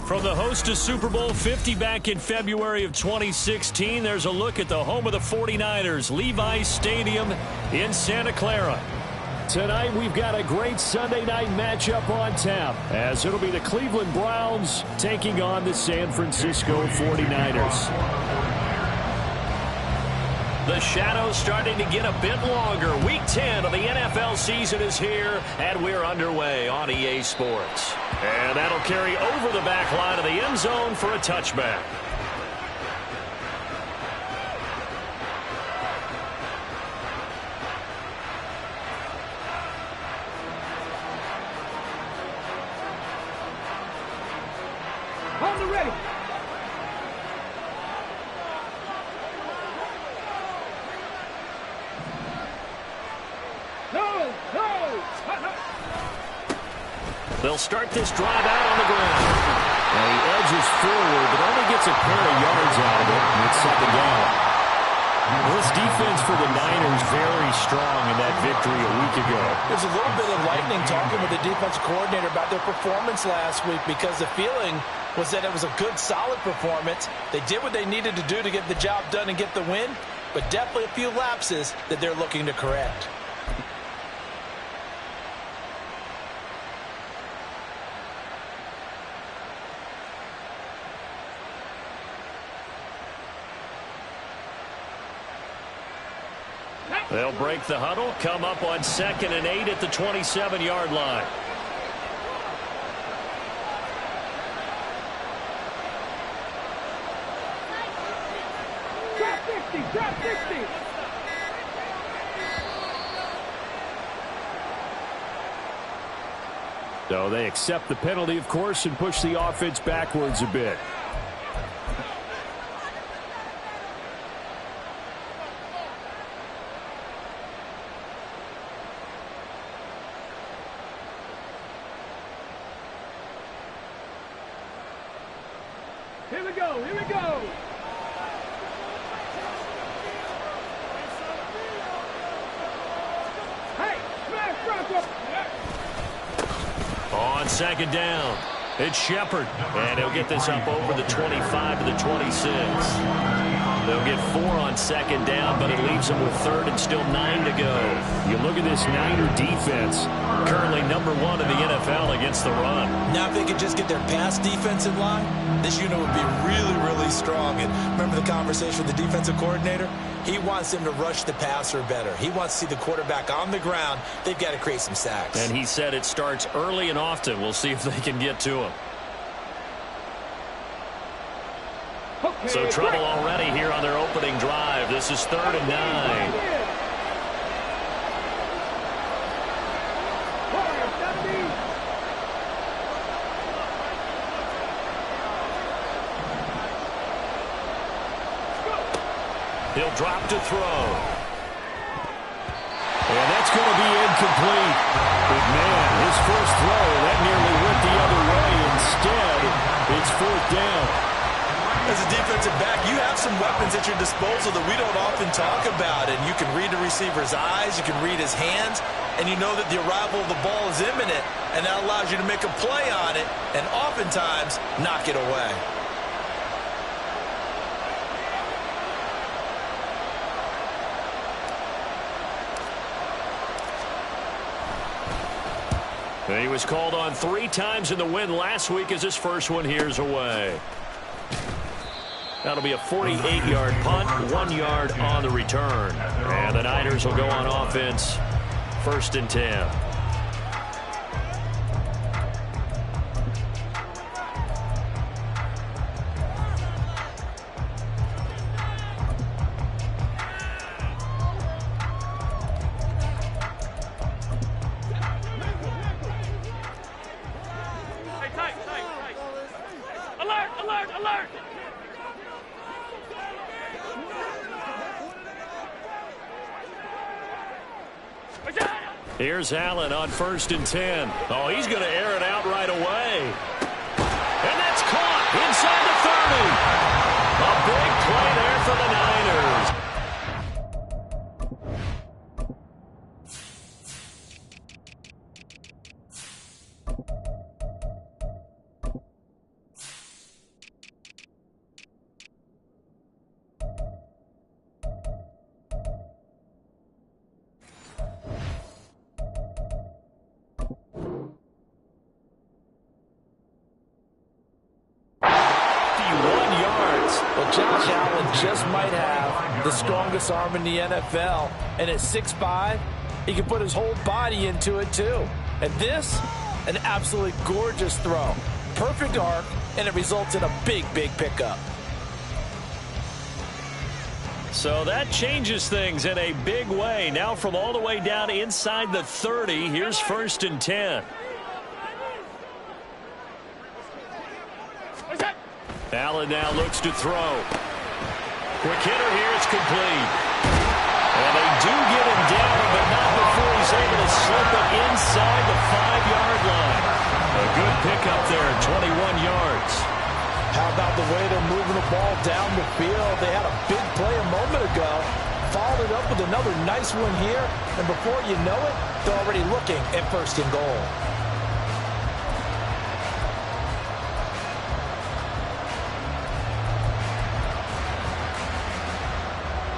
From the host to Super Bowl 50 back in February of 2016, there's a look at the home of the 49ers, Levi's Stadium in Santa Clara. Tonight, we've got a great Sunday night matchup on tap, as it'll be the Cleveland Browns taking on the San Francisco 49ers. The shadow's starting to get a bit longer. Week 10 of the NFL season is here, and we're underway on EA Sports. And that'll carry over the back line of the end zone for a touchback. On the ready. They'll start this drive out on the ground. And he edges forward, but only gets a pair of yards out of it, and it's second down. This defense for the Niners very strong in that victory a week ago. There's a little bit of lightning talking with the defensive coordinator about their performance last week, because the feeling was that it was a good, solid performance. They did what they needed to do to get the job done and get the win, but definitely a few lapses that they're looking to correct. They'll break the huddle, come up on 2nd and 8 at the 27-yard line. Drop 50, drop 50. So they accept the penalty, of course, and push the offense backwards a bit. Here we go, here we go. Hey, smash Bronco. On 2nd down, it's Shepard. And he'll get this up over the 25 to the 26. They'll get 4 on 2nd down, but it leaves them with 3rd and still 9 to go. You look at this Niner defense, currently number 1 in the NFL against the run. Now if they could just get their pass defense in line, this unit would be really, really strong. And remember the conversation with the defensive coordinator? He wants them to rush the passer better. He wants to see the quarterback on the ground. They've got to create some sacks. And he said it starts early and often. We'll see if they can get to him. Okay, So trouble already here on their opening drive. This is 3rd and 9. He'll drop to throw. And that's going to be incomplete. But man, his first throw, that nearly went the other way. Instead, it's 4th down. As a defensive back, you have some weapons at your disposal that we don't often talk about. And you can read the receiver's eyes, you can read his hands, and you know that the arrival of the ball is imminent. And that allows you to make a play on it and oftentimes knock it away. He was called on 3 times in the win last week, as his first one here's away. That'll be a 48-yard punt, 1 yard on the return. And the Niners will go on offense, 1st and 10. Alert, alert, alert. Here's Allen on 1st and 10. Oh, he's going to air it out right away. And that's caught inside the 30. A big play there for the Niners. Josh Allen just might have the strongest arm in the NFL. And at 6'5", he can put his whole body into it too. And this, an absolutely gorgeous throw. Perfect arc, and it results in a big, big pickup. So that changes things in a big way. Now from all the way down inside the 30, here's 1st and 10. Allen now looks to throw. Quick hitter here, it's complete. And they do get him down, but not before he's able to slip it inside the 5-yard line. A good pickup there, 21 yards. How about the way they're moving the ball down the field? They had a big play a moment ago. Followed it up with another nice one here. And before you know it, they're already looking at 1st and goal.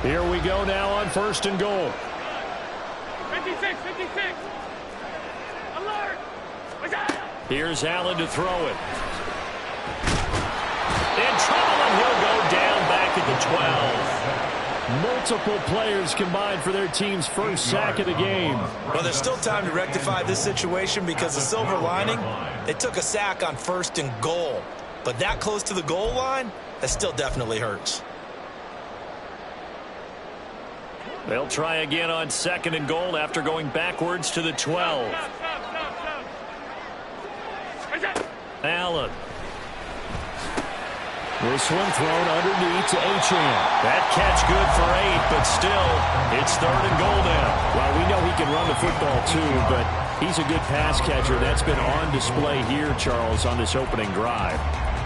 Here we go now on 1st and goal. 56, 56. Alert. Here's Allen to throw it. In trouble, and he'll go down back at the 12. Multiple players combined for their team's first sack of the game. Well, there's still time to rectify this situation because the silver lining, they took a sack on 1st and goal. But that close to the goal line, that still definitely hurts. They'll try again on 2nd and goal after going backwards to the 12. Allen. This one thrown underneath to Achane. That catch good for 8, but still, it's 3rd and goal now. Well, we know he can run the football too, but he's a good pass catcher. That's been on display here, Charles, on this opening drive.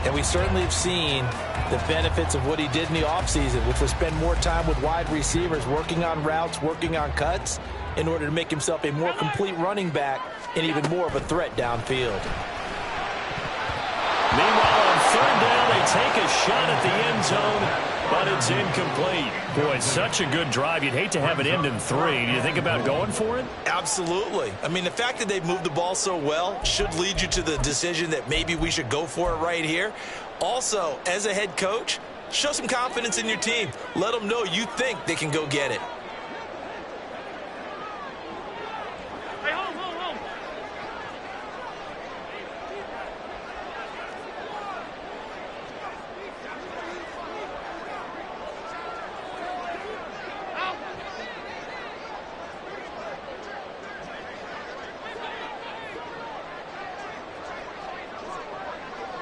And we certainly have seen the benefits of what he did in the offseason, which was spend more time with wide receivers, working on routes, working on cuts, in order to make himself a more complete running back and even more of a threat downfield. Meanwhile, on 3rd down, they take a shot at the end zone, but it's incomplete. Boy, such a good drive. You'd hate to have it end in 3. Do you think about going for it? Absolutely. I mean, the fact that they've moved the ball so well should lead you to the decision that maybe we should go for it right here. Also, as a head coach, show some confidence in your team. Let them know you think they can go get it. Hey, home.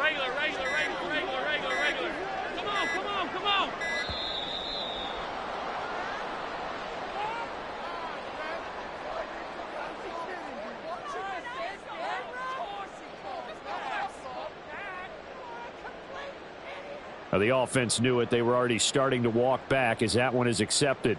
Regular. Come on. Now, the offense knew it. They were already starting to walk back as that one is accepted.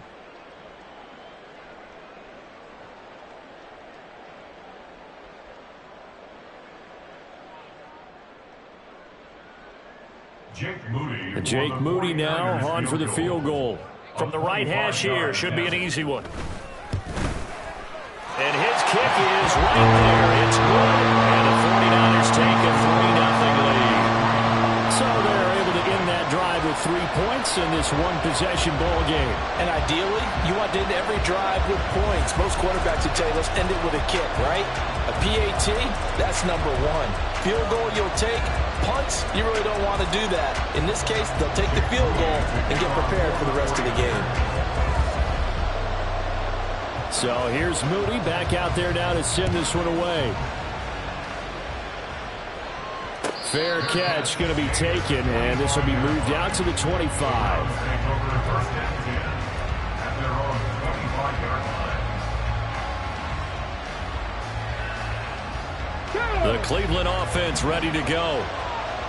Jake Moody now on for the field goal. From the right hash here, should be an easy one. And his kick is right there. It's good. And the 49ers take a 3-0 lead. So they're able to end that drive with 3 points in this one-possession ball game. And ideally, you want to end every drive with points. Most quarterbacks would tell you, let's end it with a kick, right? A PAT, that's number 1. Field goal you'll take. Punts, you really don't want to do that. In this case, they'll take the field goal and get prepared for the rest of the game. So here's Moody back out there now to send this one away. Fair catch going to be taken, and this will be moved out to the 25. The Cleveland offense ready to go.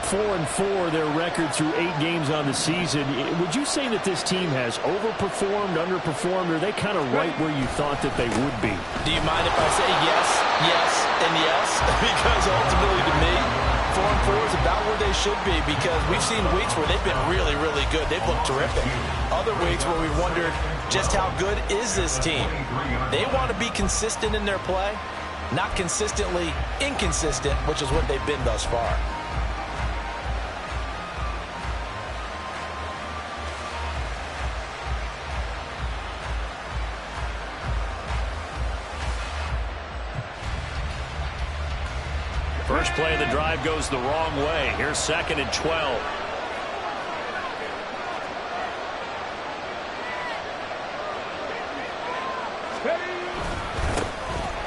4-4 their record through 8 games on the season. Would you say that this team has overperformed, underperformed, or are they kind of right where you thought that they would be? Do you mind if I say yes, and yes? Because ultimately to me, 4-4 is about where they should be, because we've seen weeks where they've been really, really good. They've looked terrific. Other weeks where we wondered just how good is this team. They want to be consistent in their play, not consistently inconsistent, which is what they've been thus far. First play of the drive goes the wrong way. Here's 2nd and 12.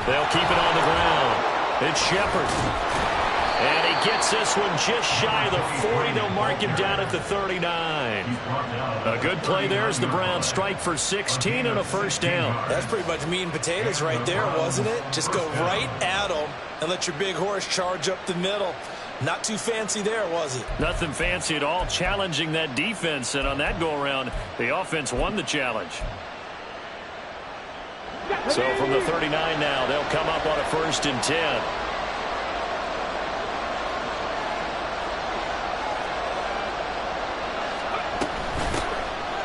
They'll keep it on the ground. It's Shepard. And he gets this one just shy of the 40. They'll mark him down at the 39. A good play there as the Browns strike for 16 and a first down. That's pretty much meat and potatoes right there, wasn't it? Just go right at them and let your big horse charge up the middle. Not too fancy there, was it? Nothing fancy at all, challenging that defense. And on that go-around, the offense won the challenge. So from the 39 now, they'll come up on a 1st and 10.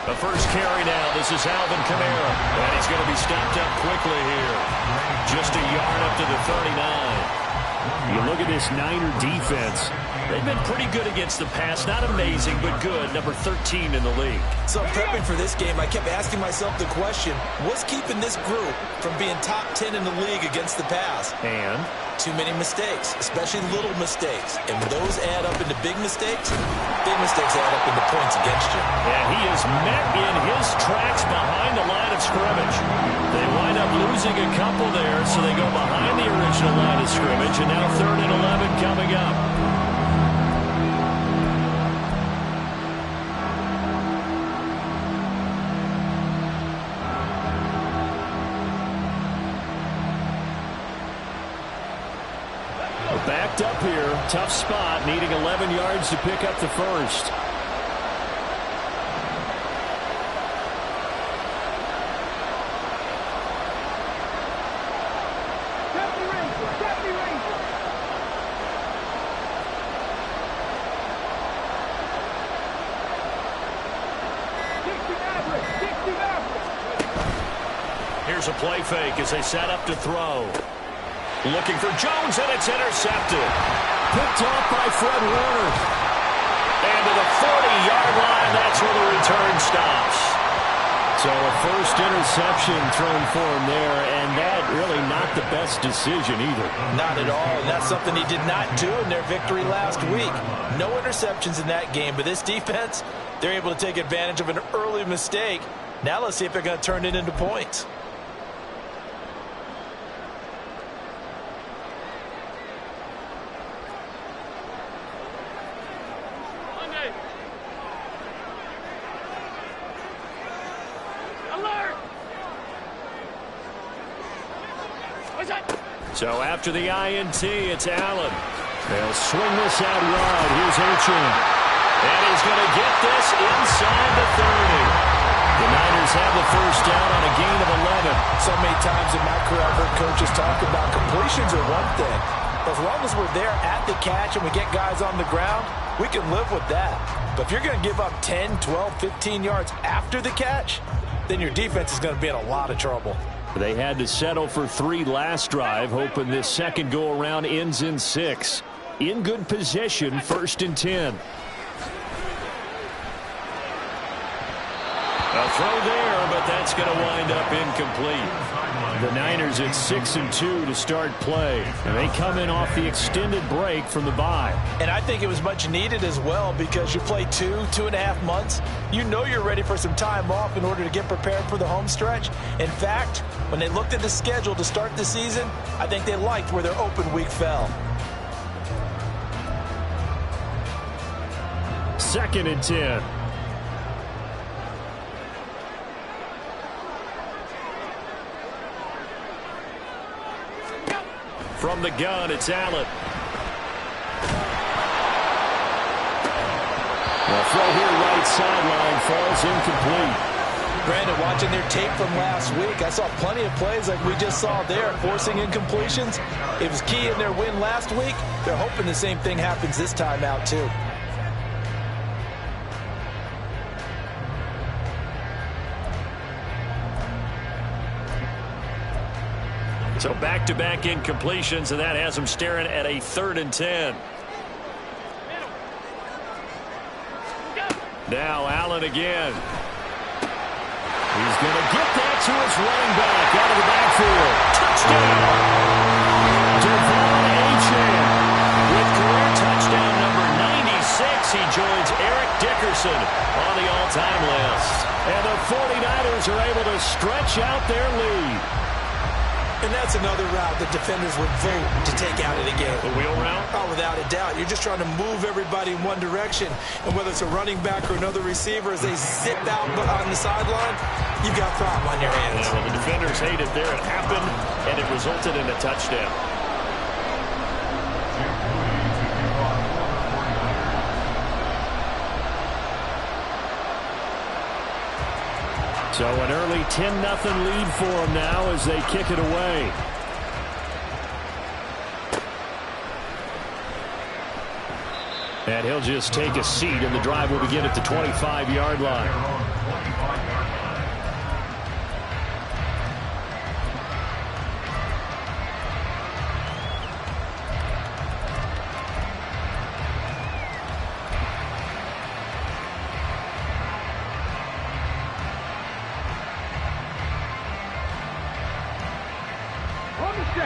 The first carry now. This is Alvin Kamara. And he's going to be stopped up quickly here. Just a yard up to the 39. You look at this Niner defense. They've been pretty good against the pass. Not amazing, but good. Number 13 in the league. So prepping for this game, I kept asking myself the question, what's keeping this group from being top 10 in the league against the pass? And? Too many mistakes, especially little mistakes. And when those add up into big mistakes add up into points against you. And he is met in his tracks behind the line of scrimmage. They wind up losing a couple there, so they go behind the original line of scrimmage. And now 3rd and 11 coming up. Backed up here. Tough spot. Needing 11 yards to pick up the first. Here's a play fake as they set up to throw. Looking for Jones, and it's intercepted. Picked off by Fred Warner. And to the 40-yard line, that's where the return stops. So a first interception thrown for him there, and that really not the best decision either. Not at all, and that's something he did not do in their victory last week. No interceptions in that game, but this defense, they're able to take advantage of an early mistake. Now let's see if they're going to turn it into points. So after the INT, it's Allen. They'll swing this out wide. Here's Achane. And he's going to get this inside the 30. The Niners have the first down on a gain of 11. So many times in my career I've heard coaches talk about completions are one thing. But as long as we're there at the catch and we get guys on the ground, we can live with that. But if you're going to give up 10, 12, 15 yards after the catch, then your defense is going to be in a lot of trouble. They had to settle for 3 last drive, hoping this second go-around ends in 6. In good position, 1st and 10. A throw there, but that's going to wind up incomplete. The Niners at 6-2 to start play. And they come in off the extended break from the bye. And I think it was much needed as well because you play 2.5 months. You know you're ready for some time off in order to get prepared for the home stretch. In fact, when they looked at the schedule to start the season, I think they liked where their open week fell. 2nd and 10. From the gun, it's Allen. The throw here right sideline falls incomplete. Brandon, watching their tape from last week, I saw plenty of plays like we just saw there, forcing incompletions. It was key in their win last week. They're hoping the same thing happens this time out, too. So back-to-back incompletions, and that has them staring at a 3rd and 10. Now Allen again. He's going to get that to his running back out of the backfield. Touchdown! Devon Achane. he joins Eric Dickerson on the all-time list. And the 49ers are able to stretch out their lead. And that's another route that defenders would vote to take out of the game. The wheel route? Oh, without a doubt. You're just trying to move everybody in one direction. And whether it's a running back or another receiver, as they zip out on the sideline, you've got a problem on your hands. Yeah, well, the defenders hate it there. It happened, and it resulted in a touchdown. So an early 10-0 lead for them now as they kick it away. And he'll just take a seat, and the drive will begin at the 25-yard line.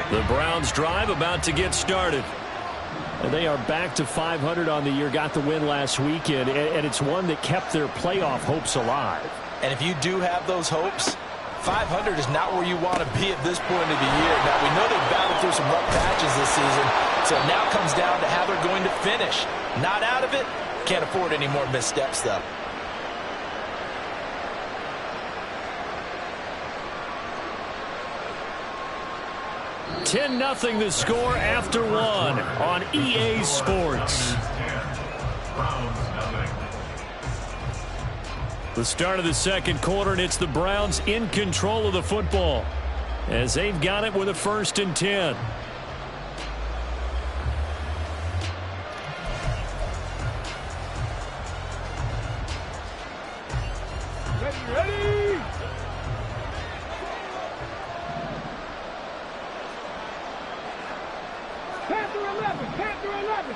The Browns drive about to get started. And they are back to 500 on the year, got the win last weekend, and it's one that kept their playoff hopes alive. And if you do have those hopes, 500 is not where you want to be at this point of the year. Now, we know they've battled through some rough patches this season, so it now comes down to how they're going to finish. Not out of it, can't afford any more missteps, though. 10-0 the score after one on EA Sports. The start of the second quarter, and it's the Browns in control of the football as they've got it with a 1st and 10. Ready! Panther 11.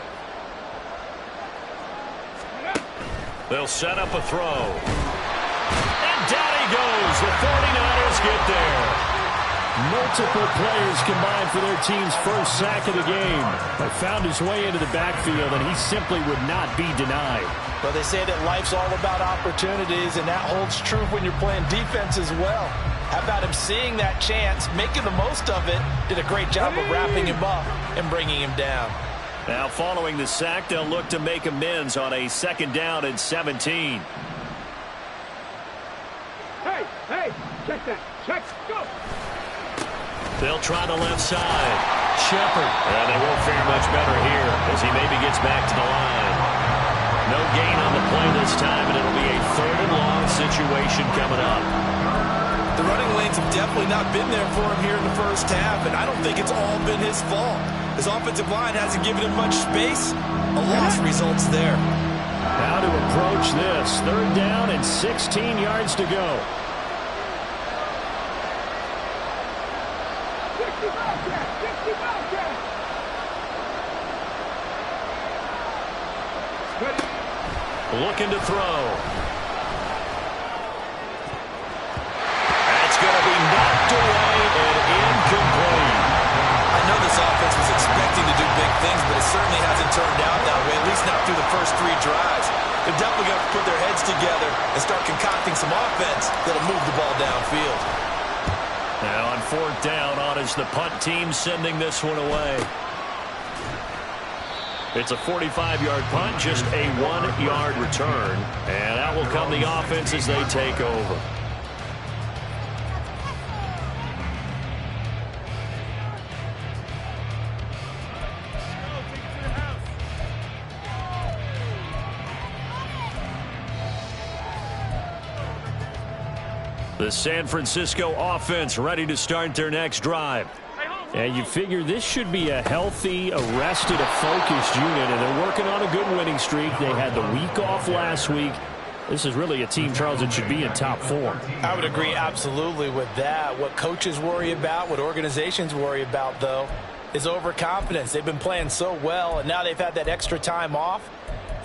They'll set up a throw. And down he goes. The 49ers get there. Multiple players combined for their team's first sack of the game. But found his way into the backfield, and he simply would not be denied. Well, they say that life's all about opportunities, and that holds true when you're playing defense as well. How about him seeing that chance, making the most of it, did a great job of wrapping him up and bringing him down. Now, following the sack, they'll look to make amends on a 2nd down and 17. Hey, check that. Check, go. They'll try the left side. Shepard. They won't fare much better here as he maybe gets back to the line. No gain on the play this time, and it'll be a 3rd and long situation coming up. The running lanes have definitely not been there for him here in the first half, and I don't think it's all been his fault. His offensive line hasn't given him much space. A loss results there. Now to approach this. 3rd down and 16 yards to go. 60 Bobcat. Looking to throw. That's going to be knocked away and incomplete. I know this offense was expecting to do big things, but it certainly hasn't turned out that way, at least not through the first 3 drives. They're definitely going to put their heads together and start concocting some offense that'll move the ball downfield. Now on 4th down, on is the punt team sending this one away. It's a 45-yard punt, just a 1-yard return. And out will come the offense as they take over. The San Francisco offense ready to start their next drive. And you figure this should be a healthy, arrested, a focused unit, and they're working on a good winning streak. They had the week off last week. This is really a team, Charles, that should be in top form. I would agree absolutely with that. What coaches worry about, what organizations worry about, though, is overconfidence. They've been playing so well, and now they've had that extra time off.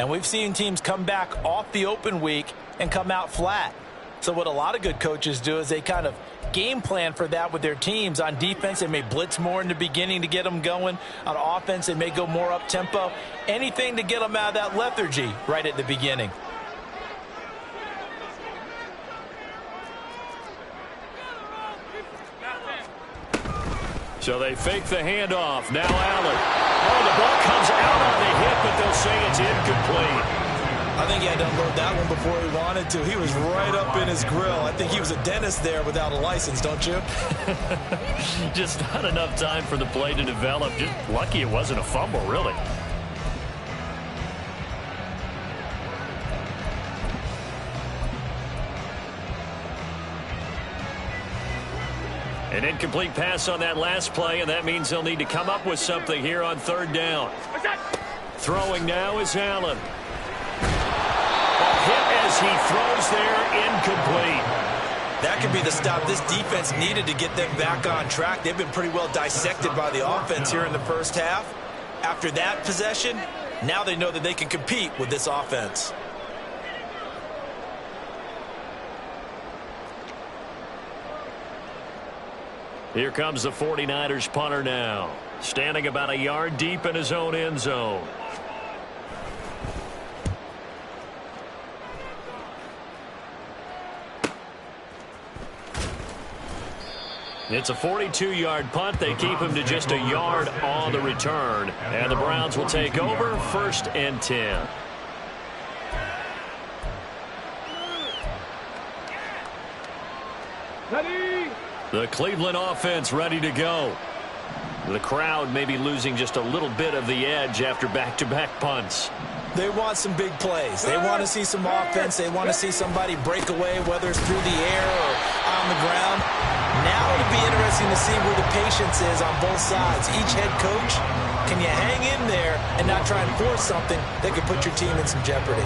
And we've seen teams come back off the open week and come out flat. So what a lot of good coaches do is they kind of game plan for that with their teams. On defense, they may blitz more in the beginning to get them going. On offense, they may go more up-tempo. Anything to get them out of that lethargy right at the beginning. So they fake the handoff. Now Allen. Oh, the ball comes out on the hit, but they'll say it's incomplete. I think he had to unload that one before he wanted to. He was right up in his grill. I think he was a dentist there without a license, don't you? Just not enough time for the play to develop. Just lucky it wasn't a fumble, really. An incomplete pass on that last play, and that means they'll need to come up with something here on third down. Throwing now is Allen. A hit as he throws there, incomplete. That could be the stop this defense needed to get them back on track. They've been pretty well dissected by the offense here in the first half. After that possession, now they know that they can compete with this offense. Here comes the 49ers punter now. Standing about a yard deep in his own end zone. It's a 42-yard punt. They keep him to just a yard on the return. And the Browns will take over 1st and 10. Ready? The Cleveland offense ready to go. The crowd may be losing just a little bit of the edge after back-to-back punts. They want some big plays. They want to see some offense. They want to see somebody break away, whether it's through the air or on the ground. Now it'll be interesting to see where the patience is on both sides. Each head coach, can you hang in there and not try and force something that could put your team in some jeopardy?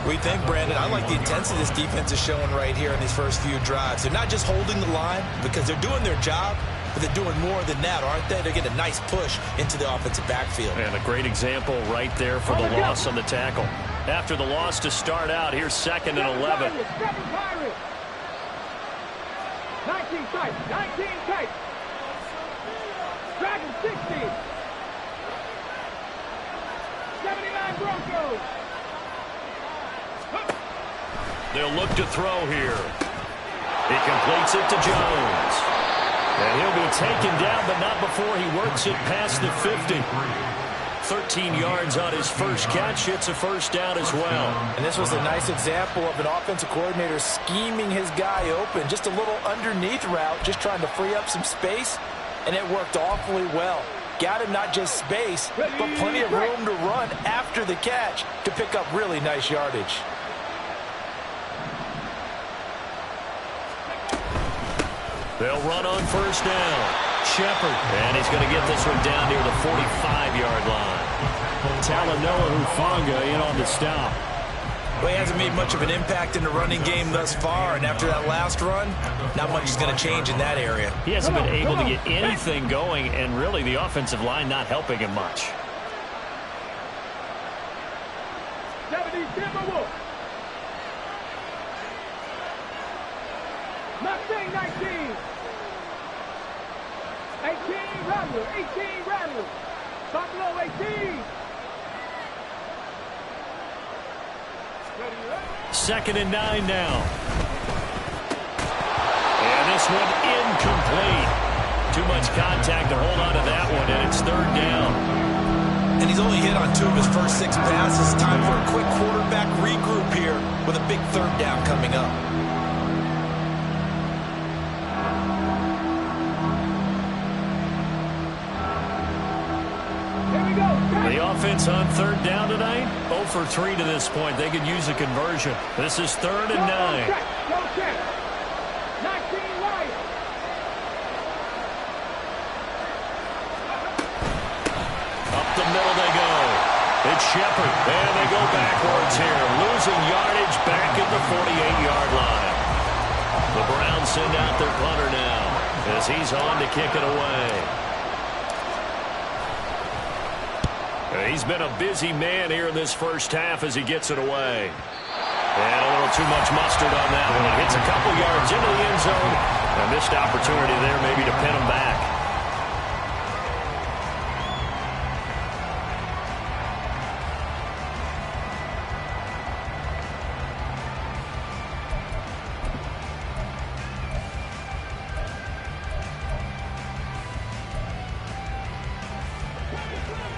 We think, Brandon, I like the intensity this defense is showing right here in these first few drives. They're not just holding the line because they're doing their job, but they're doing more than that, aren't they? They're getting a nice push into the offensive backfield. And a great example right there for the loss on the tackle. After the loss to start out, here's 2nd and 11. 19 tight, 19 tight. Dragon 60. 79 Broncos. They'll look to throw here. He completes it to Jones. And he'll be taken down, but not before he works it past the 50. 13 yards on his first catch. It's a first down as well. And this was a nice example of an offensive coordinator scheming his guy open. Just a little underneath route, just trying to free up some space, and it worked awfully well. Got him not just space, but plenty of room to run after the catch to pick up really nice yardage. They'll run on first down. Shepard. And he's going to get this one down near the 45-yard line. Talanoa Hufanga in on the stop. Well, he hasn't made much of an impact in the running game thus far, and after that last run, not much is going to change in that area. He hasn't been able to get anything going, and really the offensive line not helping him much. 70 Timberwolves. Mustang 19. 18 Rattler. 18 Rattler. Buffalo 18. 2nd and 9 now. And this one incomplete. Too much contact to hold on to that one, and it's 3rd down. And he's only hit on 2 of his first 6 passes. Time for a quick quarterback regroup here with a big 3rd down coming up. The offense on 3rd down tonight, 0 for 3 to this point. They could use a conversion. This is 3rd and 9. Go check. 19 right. Up the middle they go. It's Shepard. And they go backwards here. Losing yardage back at the 48-yard line. The Browns send out their punter now as he's on to kick it away. He's been a busy man here in this first half as he gets it away. And a little too much mustard on that one. It hits a couple yards into the end zone. A missed opportunity there maybe to pin him back.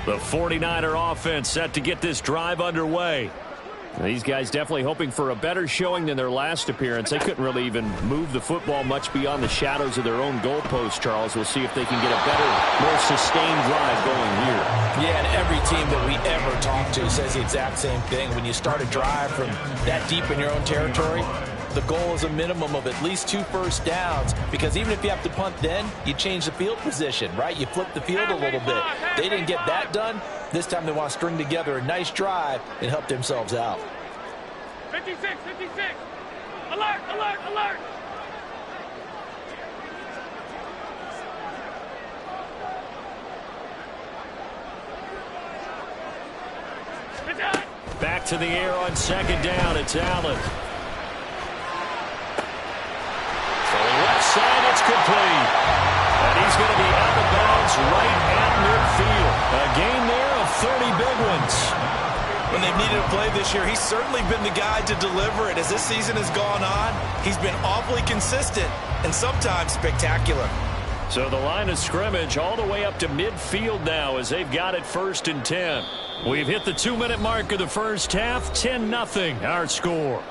The 49er offense set to get this drive underway. These guys definitely hoping for a better showing than their last appearance. They couldn't really even move the football much beyond the shadows of their own goalpost, Charles. We'll see if they can get a better, more sustained drive going here. Yeah, and every team that we ever talk to says the exact same thing. When you start a drive from that deep in your own territory, the goal is a minimum of at least 2 first downs, because even if you have to punt then, you change the field position, right? You flip the field a little bit. They didn't get that done. This time they want to string together a nice drive and help themselves out. 56, 56. Alert, alert, alert. Back to the air on second down. It's Allen. Left side, it's complete. And he's going to be out of bounds right at midfield. A gain there of 30 big ones. When they've needed a play this year, he's certainly been the guy to deliver it. As this season has gone on, he's been awfully consistent and sometimes spectacular. So the line of scrimmage all the way up to midfield now as they've got it 1st and 10. We've hit the 2-minute mark of the first half. 10-0 our score.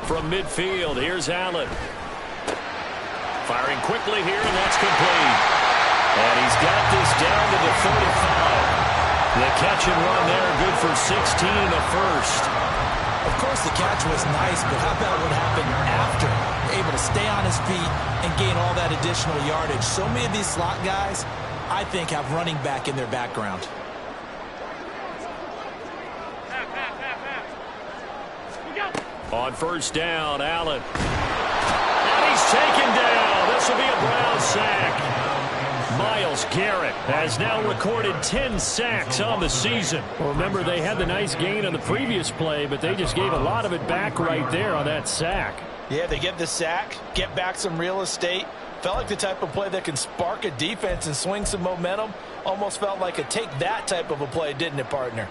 From midfield, here's Allen. Firing quickly here, and that's complete. And he's got this down to the 35. The catch and run there, good for 16 and a first. Of course, the catch was nice, but how about what happened after? Able to stay on his feet and gain all that additional yardage. So many of these slot guys, I think, have running back in their background. On first down, Allen. And he's taken down. This will be a Brown sack. Myles Garrett has now recorded 10 sacks on the season. Well, remember, they had the nice gain on the previous play, but they just gave a lot of it back right there on that sack. Yeah, they get the sack, get back some real estate. Felt like the type of play that can spark a defense and swing some momentum. Almost felt like a take that type of a play, didn't it, partner?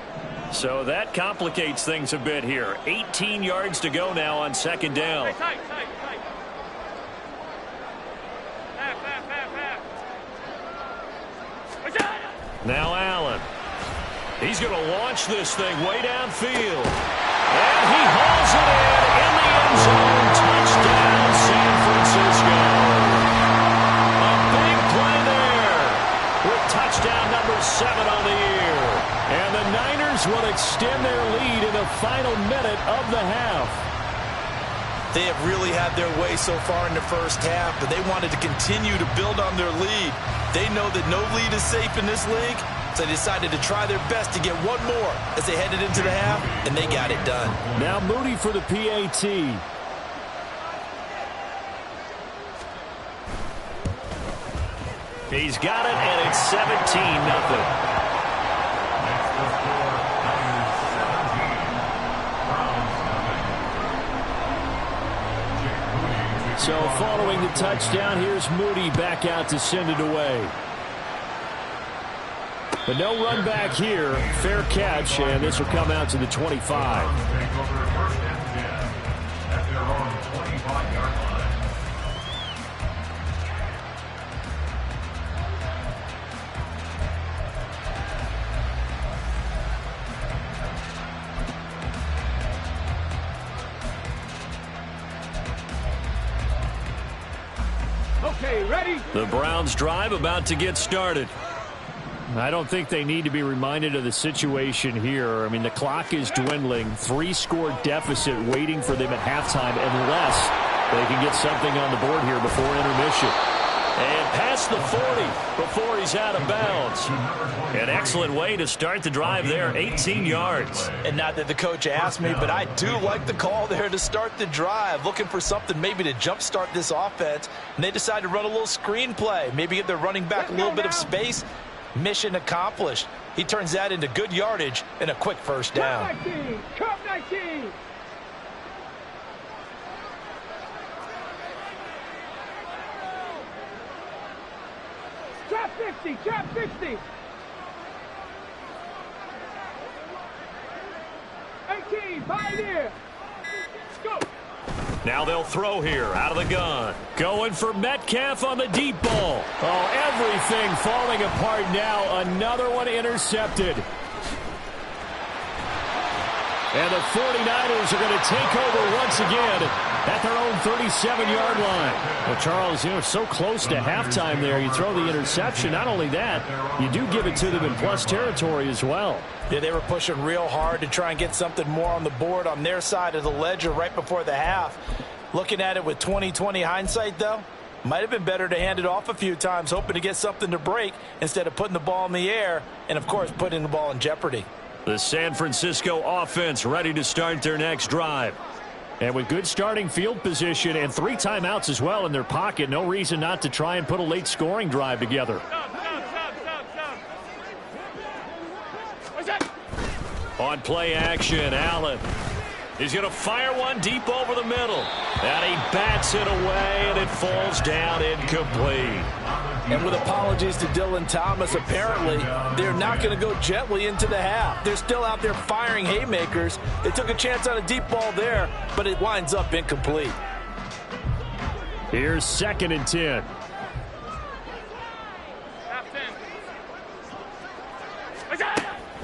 So that complicates things a bit here. 18 yards to go now on second down. Now Allen. He's going to launch this thing way downfield. And he hauls it in the end zone. Touchdown, San Francisco. A big play there with touchdown number 7 on the year. And the Niners will extend their lead in the final minute of the half. They have really had their way so far in the first half, but they wanted to continue to build on their lead. They know that no lead is safe in this league, so they decided to try their best to get one more as they headed into the half, and they got it done. Now Moody for the PAT. He's got it, and it's 17-0. So following the touchdown, here's Moody back out to send it away. But no run back here. Fair catch, and this will come out to the 25. Okay, ready? The Browns drive about to get started. I don't think they need to be reminded of the situation here. I mean, the clock is dwindling. 3-score deficit waiting for them at halftime unless They can get something on the board here before intermission. And past the 40 before he's out of bounds. An excellent way to start the drive there, 18 yards. And not that the coach asked me, but I do like the call there to start the drive. Looking for something maybe to jumpstart this offense. And they decide to run a little screen play. Maybe give their running back a little bit of space. Mission accomplished. He turns that into good yardage and a quick first down. Cup 19. Trap 50, trap 50. 18, Pioneer. Go. Now they'll throw here out of the gun. Going for Metcalf on the deep ball. Oh, everything falling apart now. Another one intercepted. And the 49ers are going to take over once again at their own 37-yard line. Well, Charles, so close to halftime there. You throw the interception. Not only that, you do give it to them in plus territory as well. Yeah, they were pushing real hard to try and get something more on the board on their side of the ledger right before the half. Looking at it with 20/20 hindsight, though, might have been better to hand it off a few times, hoping to get something to break instead of putting the ball in the air and, of course, putting the ball in jeopardy. The San Francisco offense ready to start their next drive. And with good starting field position and 3 timeouts as well in their pocket, no reason not to try and put a late scoring drive together. On play action, Allen. He's going to fire one deep over the middle. And he bats it away, and it falls down incomplete. And with apologies to Dylan Thomas, apparently they're not going to go gently into the half. They're still out there firing haymakers. They took a chance on a deep ball there, but it winds up incomplete. Here's 2nd and 10.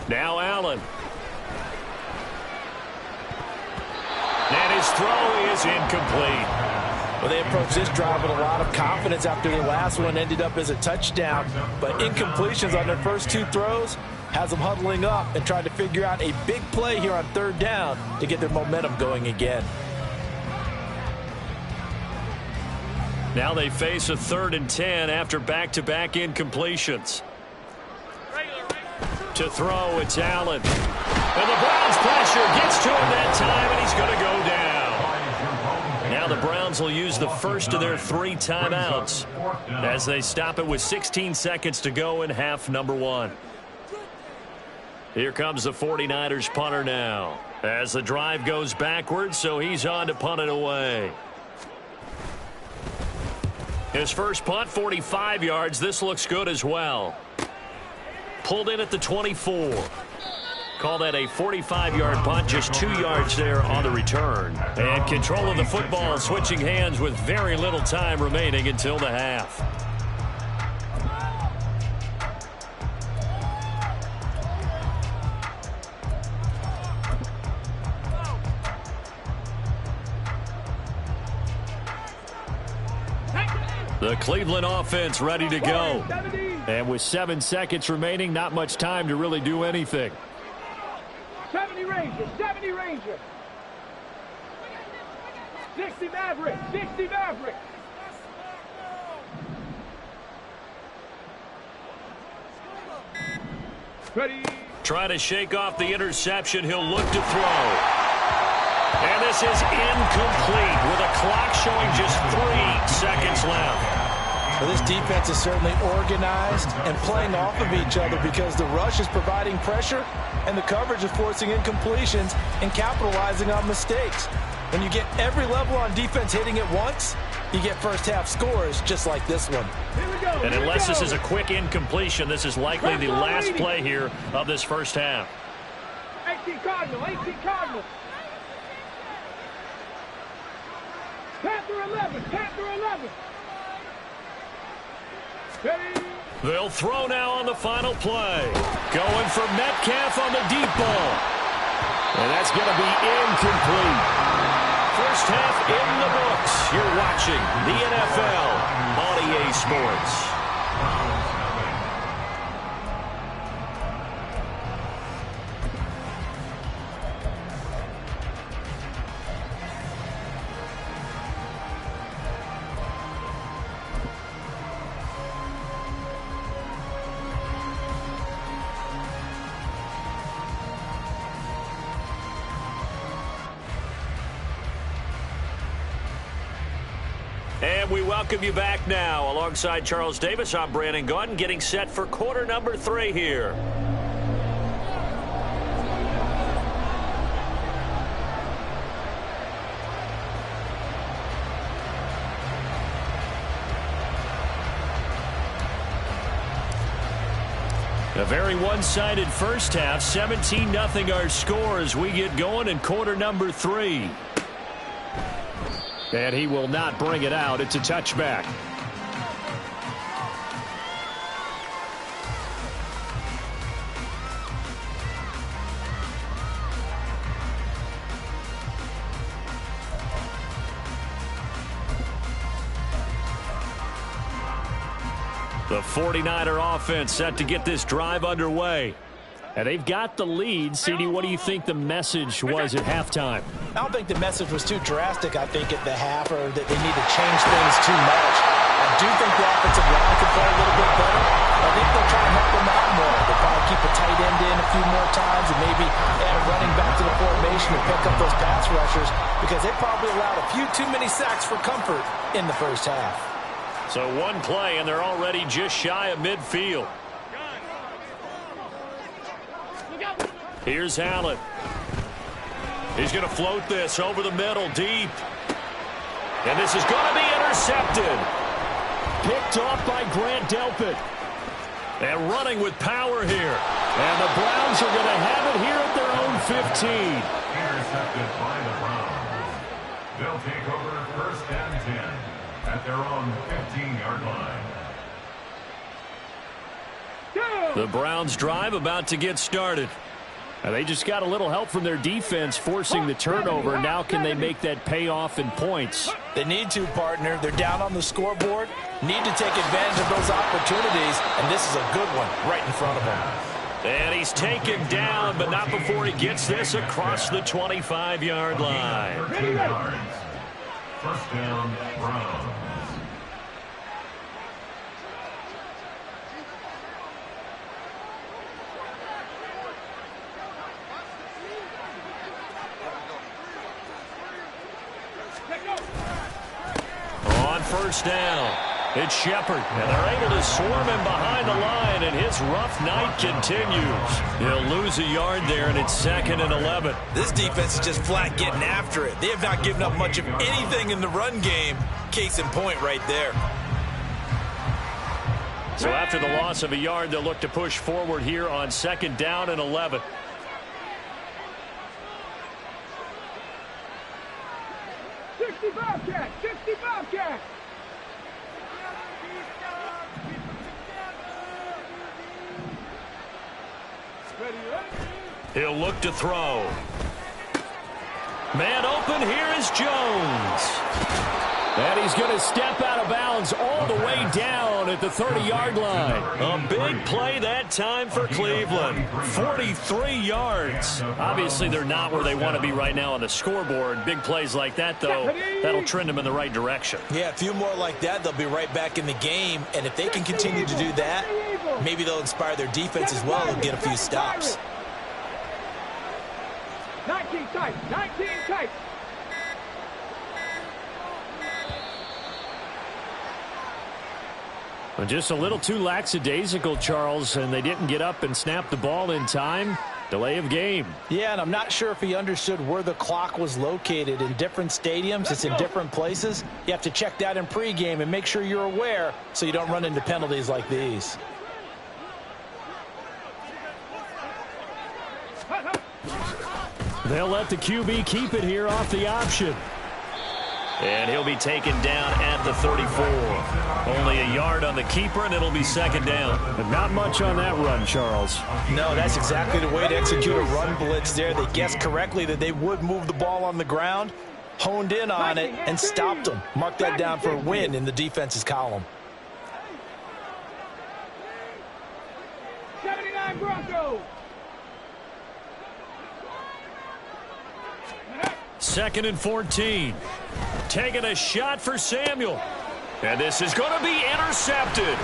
Now Allen. And his throw is incomplete. Well, they approached this drive with a lot of confidence after the last one ended up as a touchdown. But incompletions on their first 2 throws has them huddling up and trying to figure out a big play here on 3rd down to get their momentum going again. Now they face a 3rd and 10 after back-to-back incompletions. To throw, it's Allen. And the Browns pressure gets to him that time, and he's going to go down. Now the Browns will use the first of their 3 timeouts as they stop it with 16 seconds to go in half number 1. Here comes the 49ers punter now as the drive goes backwards, so he's on to punt it away. His first punt, 45 yards. This looks good as well. Pulled in at the 24. Call that a 45-yard punt, just 2 yards there on the return. And control of the football, switching hands with very little time remaining until the half. The Cleveland offense ready to go. And with 7 seconds remaining, not much time to really do anything. 70 Ranger, 70 Ranger. 60 Maverick, 60 Maverick. Ready. Try to shake off the interception. He'll look to throw. And this is incomplete with a clock showing just 3 seconds left. Well, this defense is certainly organized and playing off of each other because the rush is providing pressure and the coverage is forcing incompletions and capitalizing on mistakes. When you get every level on defense hitting it once, you get first-half scores just like this one. And unless this is a quick incompletion, this is likely the last play here of this first half. 18 Cardinal, 18 Cardinal. Panther 11, Panther 11. Ready. They'll throw now on the final play. Going for Metcalf on the deep ball. And that's going to be incomplete. First half in the books. You're watching the NFL on EA Sports. And we welcome you back now. Alongside Charles Davis, I'm Brandon Gaudin, getting set for quarter number 3 here. A very one-sided first half. 17-0 our score as we get going in quarter number 3. And he will not bring it out. It's a touchback. The 49er offense set to get this drive underway. And they've got the lead. CD, what do you think the message was at halftime? I don't think the message was too drastic, I think, at the half, or that they need to change things too much. I do think the offensive line could play a little bit better. I think they'll try and help them out more. They'll probably keep a tight end in a few more times and maybe add a running back to the formation to pick up those pass rushers, because they probably allowed a few too many sacks for comfort in the first half. So one play, and they're already just shy of midfield. Here's Allen. He's going to float this over the middle, deep. And this is going to be intercepted. Picked off by Grant Delpit. And running with power here. And the Browns are going to have it here at their own 15. Intercepted by the Browns. They'll take over first and 10 at their own 15-yard line. The Browns drive about to get started. Now they just got a little help from their defense forcing the turnover. Now can they make that pay off in points? They need to, partner. They're down on the scoreboard. Need to take advantage of those opportunities, and this is a good one right in front of them. And he's taken down, but not before he gets this across the 25-yard line. 13 yards. First down, Browns. On first down, it's Shepard, and they're able to swarm him behind the line, and his rough night continues. He'll lose a yard there, and it's 2nd and 11. This defense is just flat getting after it. They have not given up much of anything in the run game. Case in point right there. So after the loss of a yard, they'll look to push forward here on 2nd down and 11. Bobcat, 60 Bobcat. He'll look to throw. Man open, here is Jones. And he's going to step out of bounds all the way down at the 30-yard line. A big play that time for Cleveland. 43 yards. Obviously, they're not where they want to be right now on the scoreboard. Big plays like that, though, that'll trend them in the right direction. Yeah, a few more like that, they'll be right back in the game. And if they can continue to do that, maybe they'll inspire their defense as well and get a few stops. 19 tight, 19 tight. Just a little too lackadaisical, Charles, and they didn't get up and snap the ball in time. Delay of game. Yeah, and I'm not sure if he understood where the clock was located. In different stadiums, it's in different places. You have to check that in pregame and make sure you're aware so you don't run into penalties like these. They'll let the QB keep it here off the option. And he'll be taken down at the 34. Only a yard on the keeper, and it'll be 2nd down. And not much on that run, Charles. No, that's exactly the way to execute a run blitz there. They guessed correctly that they would move the ball on the ground, honed in on it, and stopped them. Mark that down for a win in the defense's column. 79 Broncos. 2nd and 14. Taking a shot for Samuel. And this is going to be intercepted.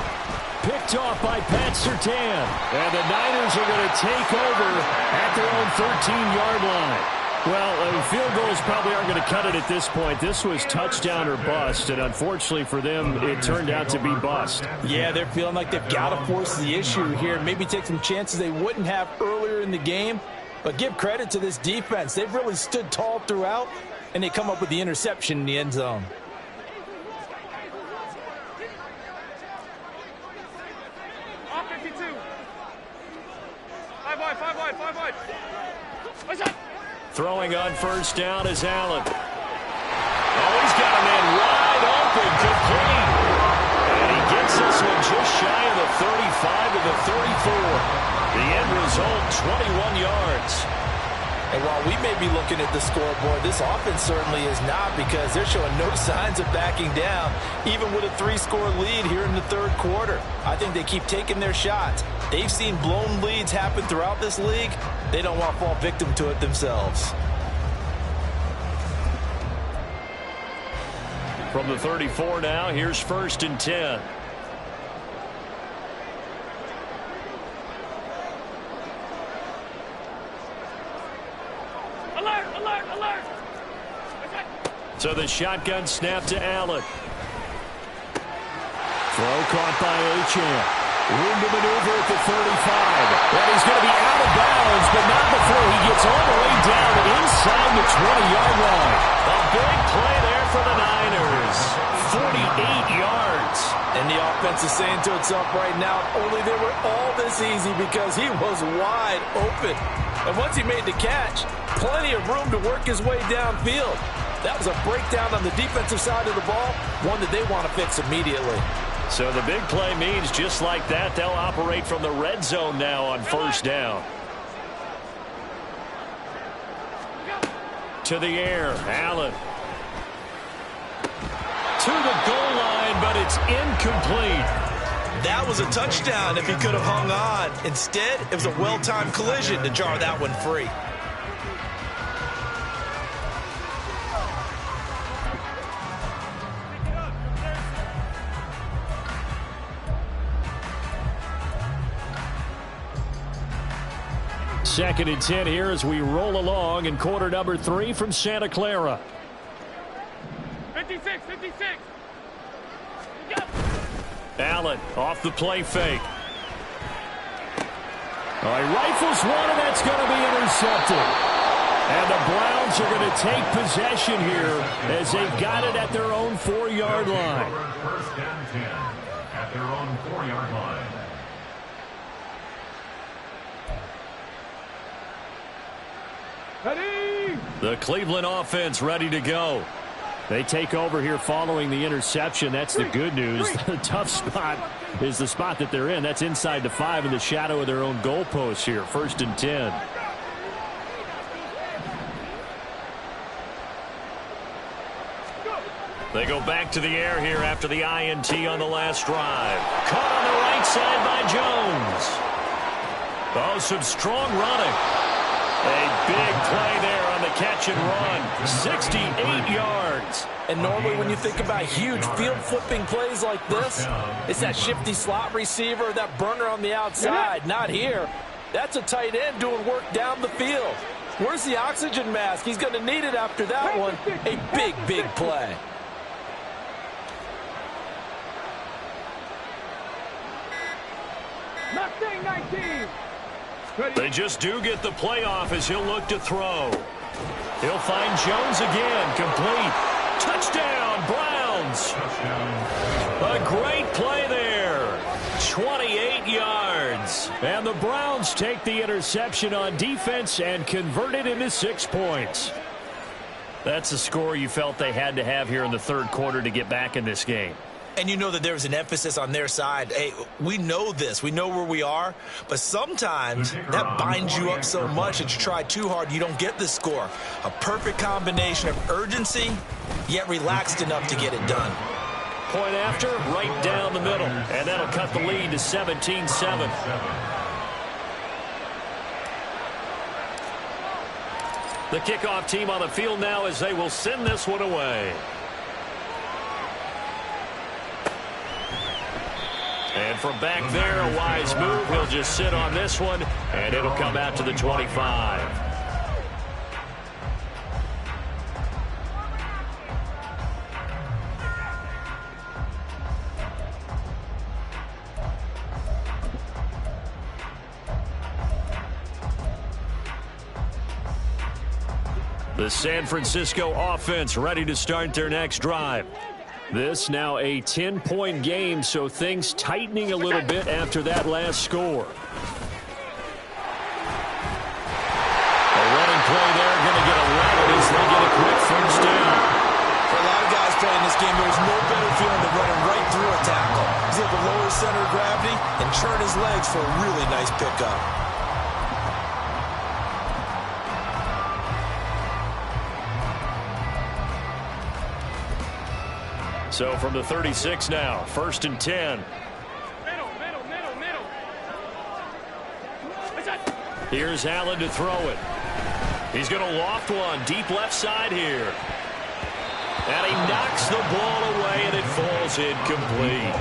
Picked off by Pat Surtain. And the Niners are going to take over at their own 13-yard line. Well, field goals probably aren't going to cut it at this point. This was touchdown or bust, and unfortunately for them, it turned out to be bust. Yeah, they're feeling like they've got to force the issue here. Maybe take some chances they wouldn't have earlier in the game. But give credit to this defense. They've really stood tall throughout, and they come up with the interception in the end zone. Throwing on first down is Allen. Oh, he's got a man wide open, complete. And he gets this one just shy of the 35 to the 34. The end result, 21 yards. And while we may be looking at the scoreboard, this offense certainly is not, because they're showing no signs of backing down, even with a 3-score lead here in the third quarter. I think they keep taking their shots. They've seen blown leads happen throughout this league. They don't want to fall victim to it themselves. From the 34 now, here's 1st and 10. Alert! So the shotgun snap to Allen. Throw caught by Achane. Room to maneuver at the 35. And he's going to be out of bounds, but not before he gets all the way down inside the 20-yard line. A big play there for the Niners. 48 yards. And the offense is saying to itself right now, only they were all this easy because he was wide open. And once he made the catch, plenty of room to work his way downfield. That was a breakdown on the defensive side of the ball, one that they want to fix immediately. So the big play means just like that, they'll operate from the red zone now on first down. To the air, Allen. To the goal line, but it's incomplete. That was a touchdown if he could have hung on. Instead, it was a well-timed collision to jar that one free. Second and 10 here as we roll along in quarter number 3 from Santa Clara. 56. Allen off the play fake. He rifles one, and that's going to be intercepted. And the Browns are going to take possession here as they've got it at their own 4-yard line. First and 10 at their own 4-yard line. Ready? The Cleveland offense ready to go. They take over here following the interception. That's the good news. The tough spot is the spot that they're in. That's inside the 5 in the shadow of their own goalpost here. 1st and 10. They go back to the air here after the INT on the last drive. Caught on the right side by Jones. Oh, some strong running. A big play there on the catch and run. 68 yards. And normally when you think about huge field flipping plays like this, it's that shifty slot receiver, that burner on the outside. Not here. That's a tight end doing work down the field. Where's the oxygen mask? He's going to need it after that one. A big play. Mustang 19. They just do get the playoff as he'll look to throw. He'll find Jones again, complete. Touchdown, Browns. A great play there. 28 yards. And the Browns take the interception on defense and convert it into 6 points. That's a score you felt they had to have here in the third quarter to get back in this game. And you know that there's an emphasis on their side. Hey, we know this. We know where we are. But sometimes that binds you up so much that you try too hard, you don't get the score. A perfect combination of urgency, yet relaxed enough to get it done. Point after, right down the middle. And that'll cut the lead to 17-7. The kickoff team on the field now as they will send this one away. And from back there, a wise move. He'll just sit on this one, and it'll come out to the 25. The San Francisco offense ready to start their next drive. This now a 10-point game, so things tightening a little bit after that last score. A running play there, going to get 11 as they get a quick first down. For a lot of guys playing this game, there's no better feeling than running right through a tackle. He's able to lower his center of gravity and churn his legs for a really nice pickup. So from the 36 now, 1st and 10. Middle. Here's Allen to throw it. He's going to loft one deep left side here. And he knocks the ball away, and it falls incomplete.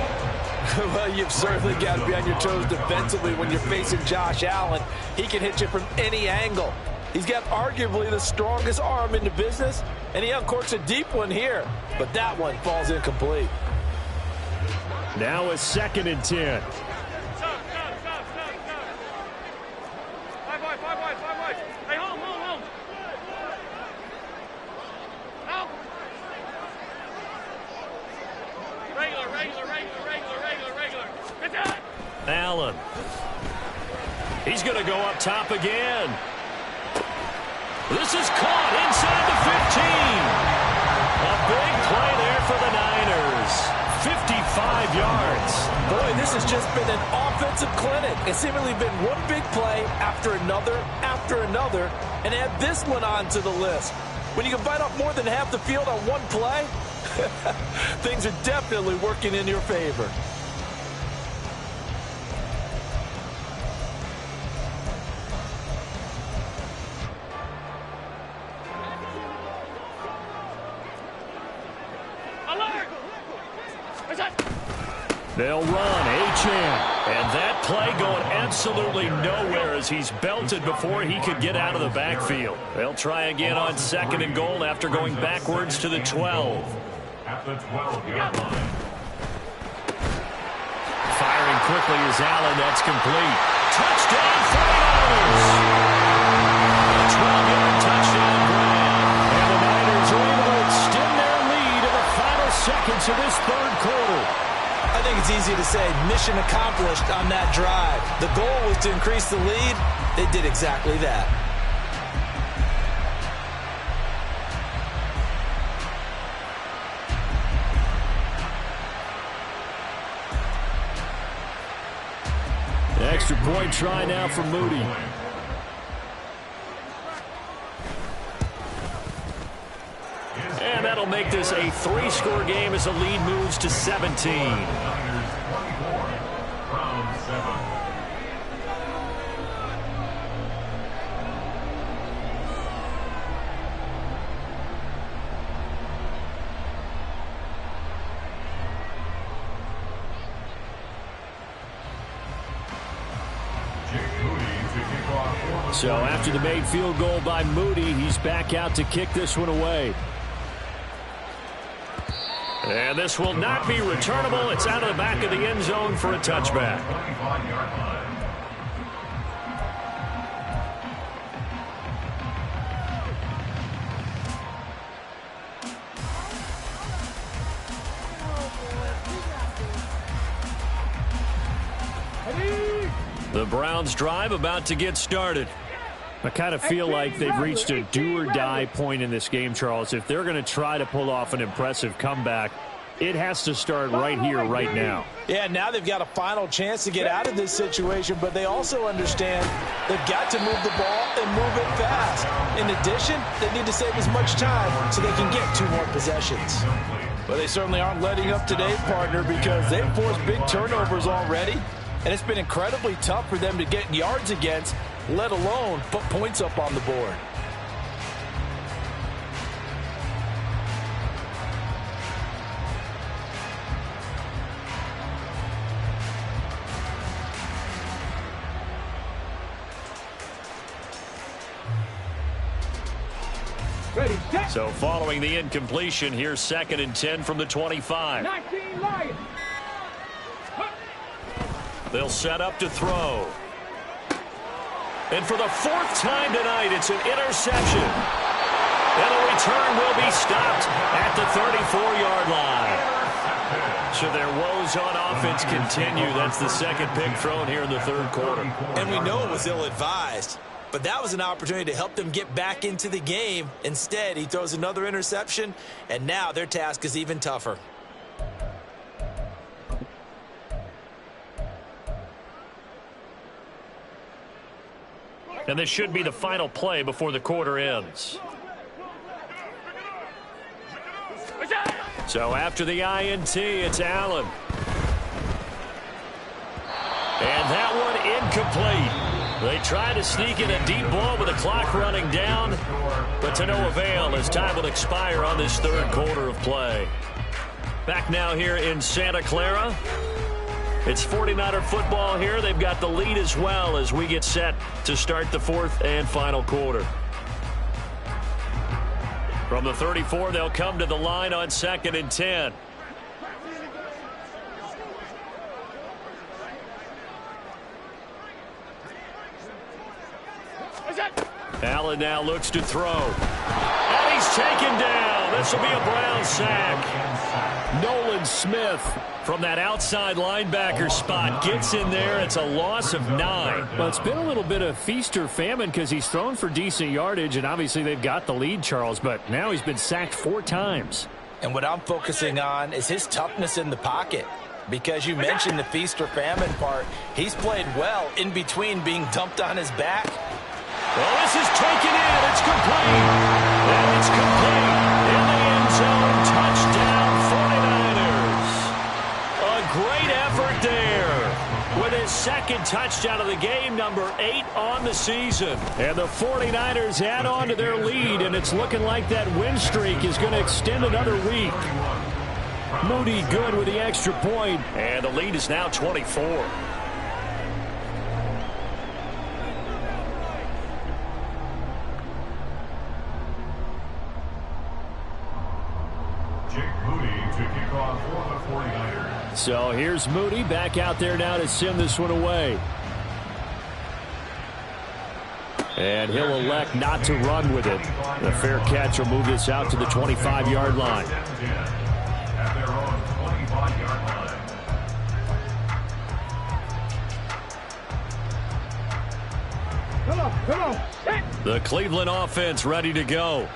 Well, you've certainly got to be on your toes defensively when you're facing Josh Allen. He can hit you from any angle. He's got arguably the strongest arm in the business, and he uncorks a deep one here. But that one falls incomplete. Now a 2nd and 10. Stop. 5 wide. Hey, home. Out. Regular. Get that. Allen. He's going to go up top again. This is caught inside the 15. A big play there for the Niners. 55 yards. Boy, this has just been an offensive clinic. It's seemingly been one big play after another, and add this one onto the list. When you can bite off more than half the field on one play, things are definitely working in your favor. They'll run Achane, and that play going absolutely nowhere as he's belted before he could get out of the backfield. They'll try again on 2nd and goal after going backwards to the 12. At the 12-yard line. Firing quickly is Allen. That's complete. Touchdown 49ers! A 12-yard touchdown grab. And the Niners are able to extend their lead in the final seconds of this 3rd quarter. I think it's easy to say mission accomplished on that drive. The goal was to increase the lead. They did exactly that. The extra point try now for Moody. And that'll make this a 3-score game as the lead moves to 17. Niners 24, round 7. So after the made field goal by Moody, he's back out to kick this one away. And this will not be returnable. It's out of the back of the end zone for a touchback. The Browns drive about to get started. I kind of feel like they've reached a do-or-die point in this game, Charles. If they're going to try to pull off an impressive comeback, it has to start right here, right now. Yeah, now they've got a final chance to get out of this situation, but they also understand they've got to move the ball and move it fast. In addition, they need to save as much time so they can get 2 more possessions. But they certainly aren't letting up today, partner, because they've forced big turnovers already, and it's been incredibly tough for them to get yards against, let alone put points up on the board. So following the incompletion, here's 2nd and 10 from the 25. 19 Lions. They'll set up to throw. And for the 4th time tonight, it's an interception. And the return will be stopped at the 34-yard line. So their woes on offense continue. That's the second pick thrown here in the third quarter. And we know it was ill-advised, but that was an opportunity to help them get back into the game. Instead, he throws another interception, and now their task is even tougher. And this should be the final play before the quarter ends. So after the INT, it's Allen. And that one incomplete. They try to sneak in a deep ball with the clock running down, but to no avail as time will expire on this third quarter of play. Back now here in Santa Clara. It's 49er football here. They've got the lead as well as we get set to start the fourth and final quarter. From the 34, they'll come to the line on 2nd and 10. Allen now looks to throw. And he's taken down. This will be a Brown sack. Nolan Smith from that outside linebacker spot gets in there. It's a loss of 9. Well, it's been a little bit of feast or famine because he's thrown for decent yardage, and obviously they've got the lead, Charles, but now he's been sacked 4 times. And what I'm focusing on is his toughness in the pocket. Because you mentioned the feast or famine part, he's played well in between being dumped on his back. Well, this is taken in. It's complete. And it's complete. In the end zone. Touchdown, 49ers. A great effort there. With his second touchdown of the game, number 8 on the season. And the 49ers add on to their lead, and it's looking like that win streak is going to extend another week. Moody good with the extra point, and the lead is now 24. So here's Moody back out there now to send this one away. And he'll elect not to run with it. The fair catch will move this out to the 25-yard line. Come on. The Cleveland offense ready to go.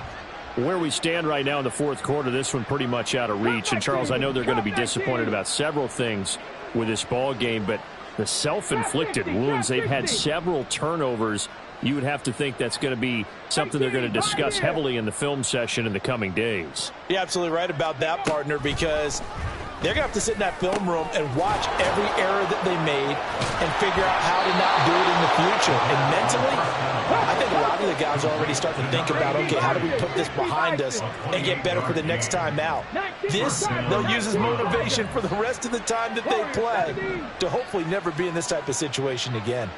Where we stand right now in the fourth quarter, this one pretty much out of reach. And, Charles, I know they're going to be disappointed about several things with this ball game, but the self-inflicted wounds, they've had several turnovers. You would have to think that's going to be something they're going to discuss heavily in the film session in the coming days. You're absolutely right about that, partner, because they're going to have to sit in that film room and watch every error that they made and figure out how to not do it in the future. And mentally, I think a lot of the guys are already starting to think about, okay, how do we put this behind us and get better for the next time out? This, they'll use as motivation for the rest of the time that they play to hopefully never be in this type of situation again.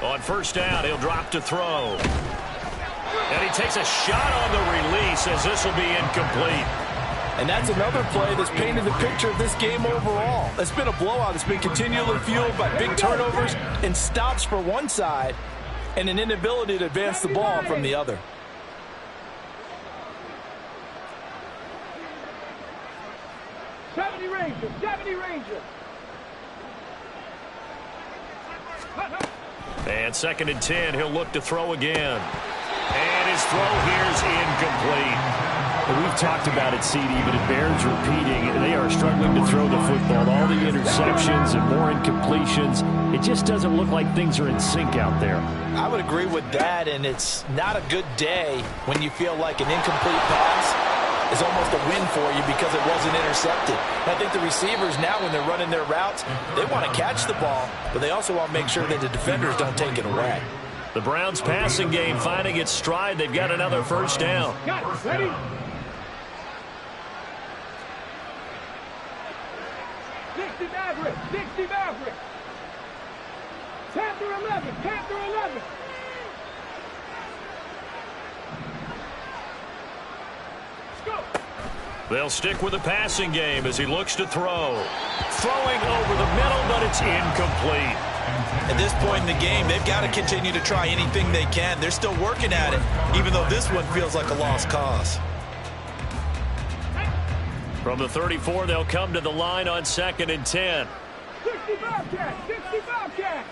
On first down, he'll drop to throw. And he takes a shot on the release as this will be incomplete. And that's another play that's painted the picture of this game overall. It's been a blowout. It's been continually fueled by big turnovers and stops for one side and an inability to advance the ball from the other. '70 Rangers. And 2nd and 10, he'll look to throw again. And his throw here's incomplete. We've talked about it, CD, but it bears repeating. They are struggling to throw the football. All the interceptions and more incompletions. It just doesn't look like things are in sync out there. I would agree with that, and it's not a good day when you feel like an incomplete pass is almost a win for you because it wasn't intercepted. And I think the receivers now, when they're running their routes, they want to catch the ball, but they also want to make sure that the defenders don't take it away. The Browns passing game finding its stride. They've got another first down. Got it. Ready? Dixie Maverick. Panther 11. They'll stick with the passing game as he looks to throw. Throwing over the middle, but it's incomplete. At this point in the game, they've got to continue to try anything they can. They're still working at it, even though this one feels like a lost cause. From the 34, they'll come to the line on 2nd and 10. 60 Bobcat, 60 Bobcat.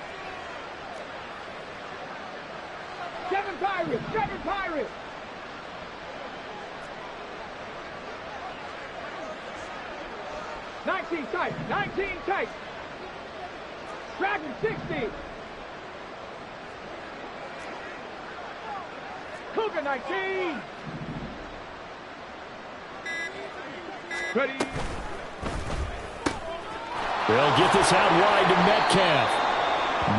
7 Pirates, 7 Pirates. Nineteen tight. Dragon 60. Cougar 19. Ready. They'll get this out wide to Metcalf.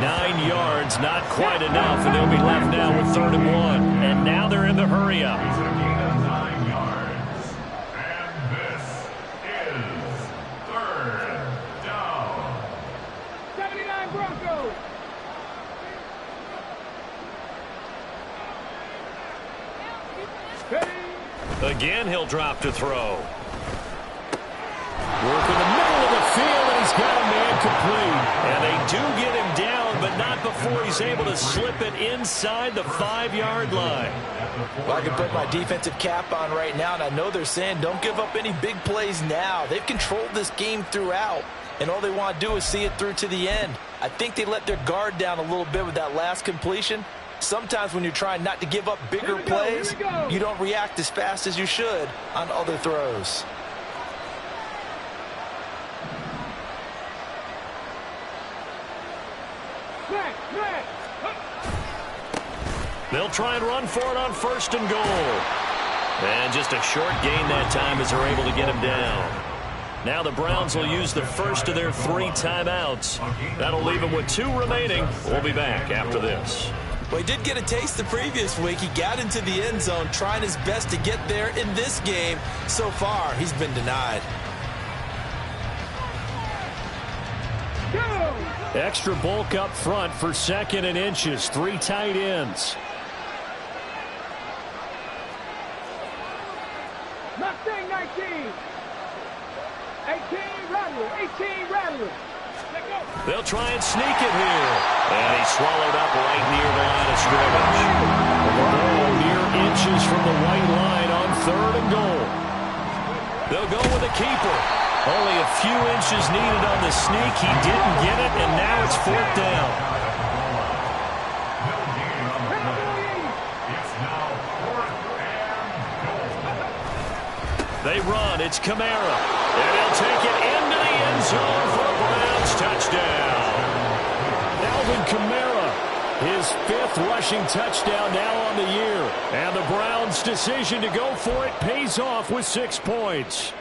9 yards, not quite enough, and they'll be left now with 3rd and 1. And now they're in the hurry up. He's a gain of 9 yards. And this is 3rd down. 79 Broncos. Ready. Again, he'll drop to throw. Work in the middle of the field, and he's got a man complete. And they do get him down, but not before he's able to slip it inside the 5-yard line. Well, I can put my defensive cap on right now, and I know they're saying don't give up any big plays now. They've controlled this game throughout, and all they want to do is see it through to the end. I think they let their guard down a little bit with that last completion. Sometimes when you're trying not to give up bigger plays, you don't react as fast as you should on other throws. They'll try and run for it on 1st and goal. And just a short gain that time as they're able to get him down. Now the Browns will use the first of their 3 timeouts. That'll leave them with 2 remaining. We'll be back after this. Well, he did get a taste the previous week. He got into the end zone, trying his best to get there in this game. So far, he's been denied. Extra bulk up front for 2nd and inches. 3 tight ends. Mustang 19. 18 Rattler. They'll try and sneak it here. And he's swallowed up right near the line of scrimmage. The ball near inches from the white line on 3rd and goal. They'll go with a keeper. Only a few inches needed on the sneak. He didn't get it, and now it's 4th down. It's now 4th and goal. They run. It's Kamara. And he'll take it into the end zone for a Browns touchdown. Alvin Kamara, his 5th rushing touchdown now on the year. And the Browns' decision to go for it pays off with 6 points.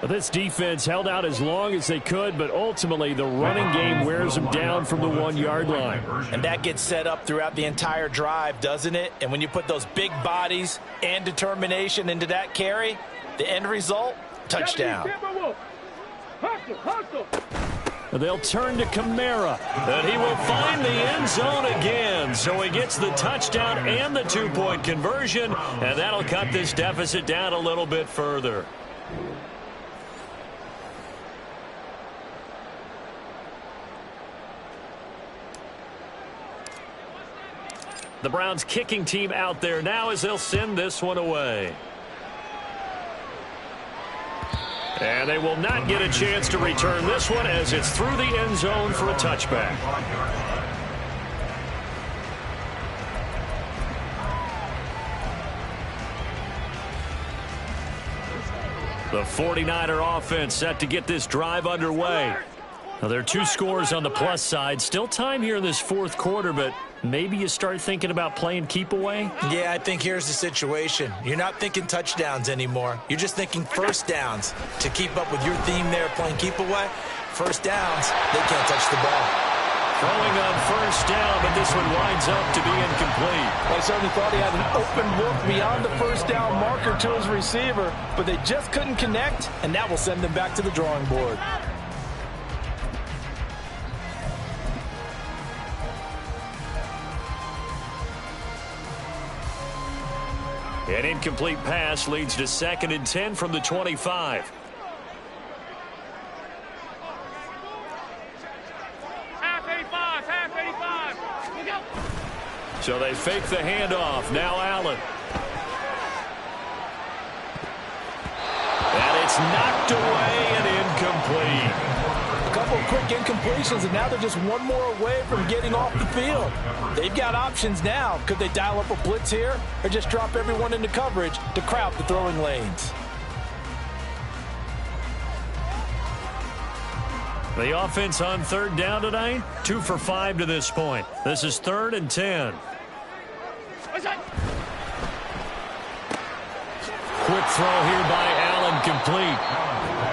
This defense held out as long as they could, but ultimately the running game wears them down from the 1-yard line. And that gets set up throughout the entire drive, doesn't it? And when you put those big bodies and determination into that carry, the end result, touchdown. They'll turn to Kamara, and he will find the end zone again. So he gets the touchdown and the 2-point conversion, and that'll cut this deficit down a little bit further. The Browns kicking team out there now as they'll send this one away. And they will not get a chance to return this one as it's through the end zone for a touchback. The 49er offense set to get this drive underway. Now, there are 2 scores on the plus side. Still time here in this 4th quarter, but maybe you start thinking about playing keep away? Yeah, I think here's the situation. You're not thinking touchdowns anymore. You're just thinking 1st downs. To keep up with your theme there, playing keep away, 1st downs, they can't touch the ball. Throwing on 1st down, but this one winds up to be incomplete. I certainly thought he had an open look beyond the 1st down marker to his receiver, but they just couldn't connect, and that will send them back to the drawing board. An incomplete pass leads to 2nd and 10 from the 25. Half a So they fake the handoff. Now Allen. And it's knocked away and incomplete. A couple of quick incompletions, and now they're just one more away from getting off the field. They've got options now. Could they dial up a blitz here or just drop everyone into coverage to crowd the throwing lanes? The offense on third down tonight, 2 for 5 to this point. This is 3rd and 10. Quick throw here by Allen, complete.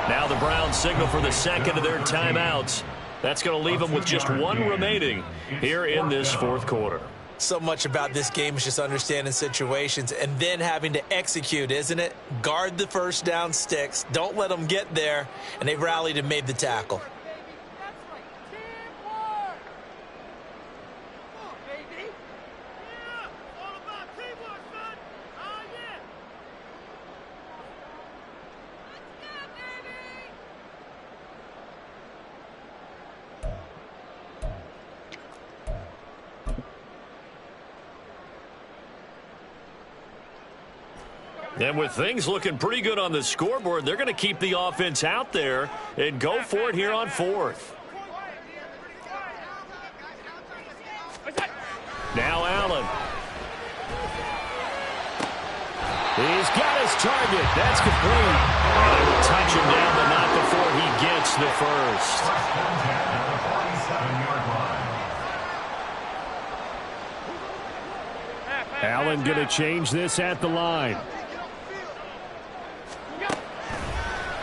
Now the Browns signal for the second of their timeouts. That's going to leave them with just 1 remaining here in this 4th quarter. So much about this game is just understanding situations and then having to execute, isn't it? Guard the first down sticks. Don't let them get there. And they rallied and made the tackle. And with things looking pretty good on the scoreboard, they're going to keep the offense out there and go for it here on 4th. Now Allen. He's got his target. That's complete. And they will touch him down, but not before he gets the first. Allen going to change this at the line.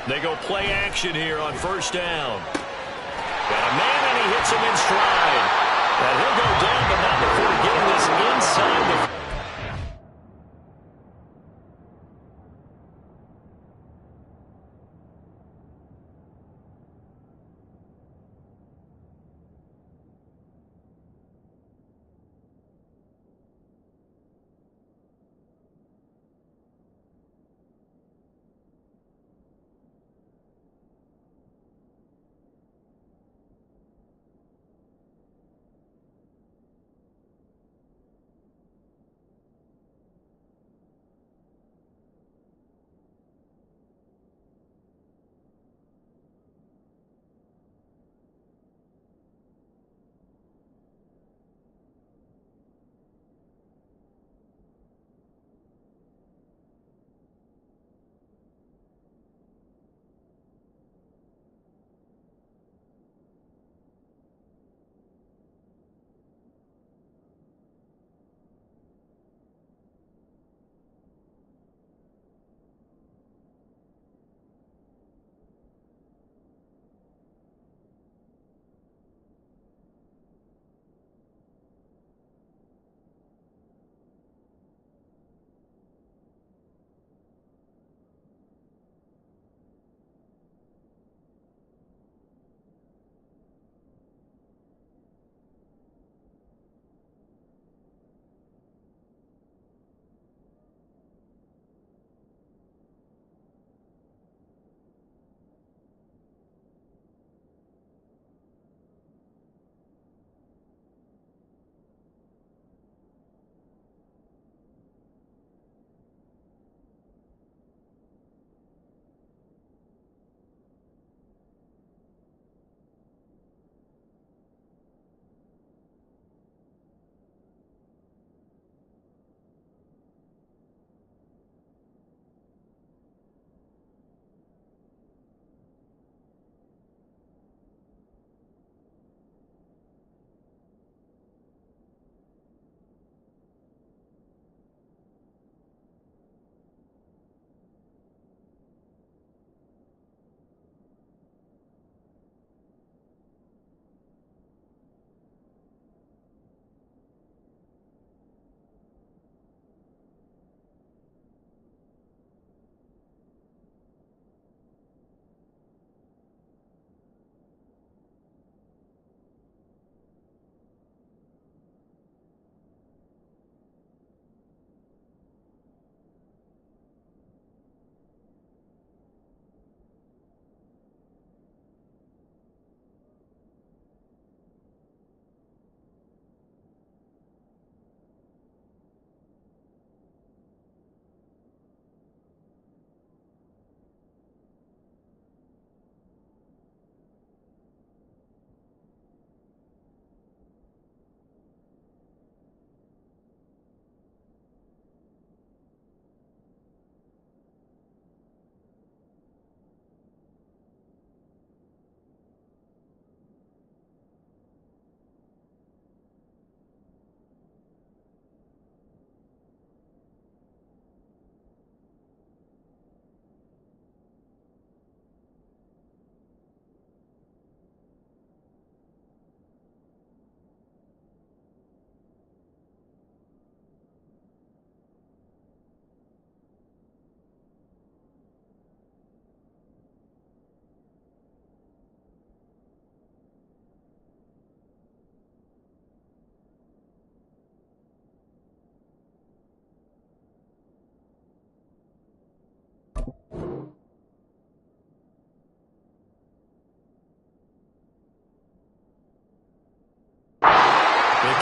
They go play action here on first down. Got a man, and he hits him in stride. And he'll go down, but not before getting this inside the...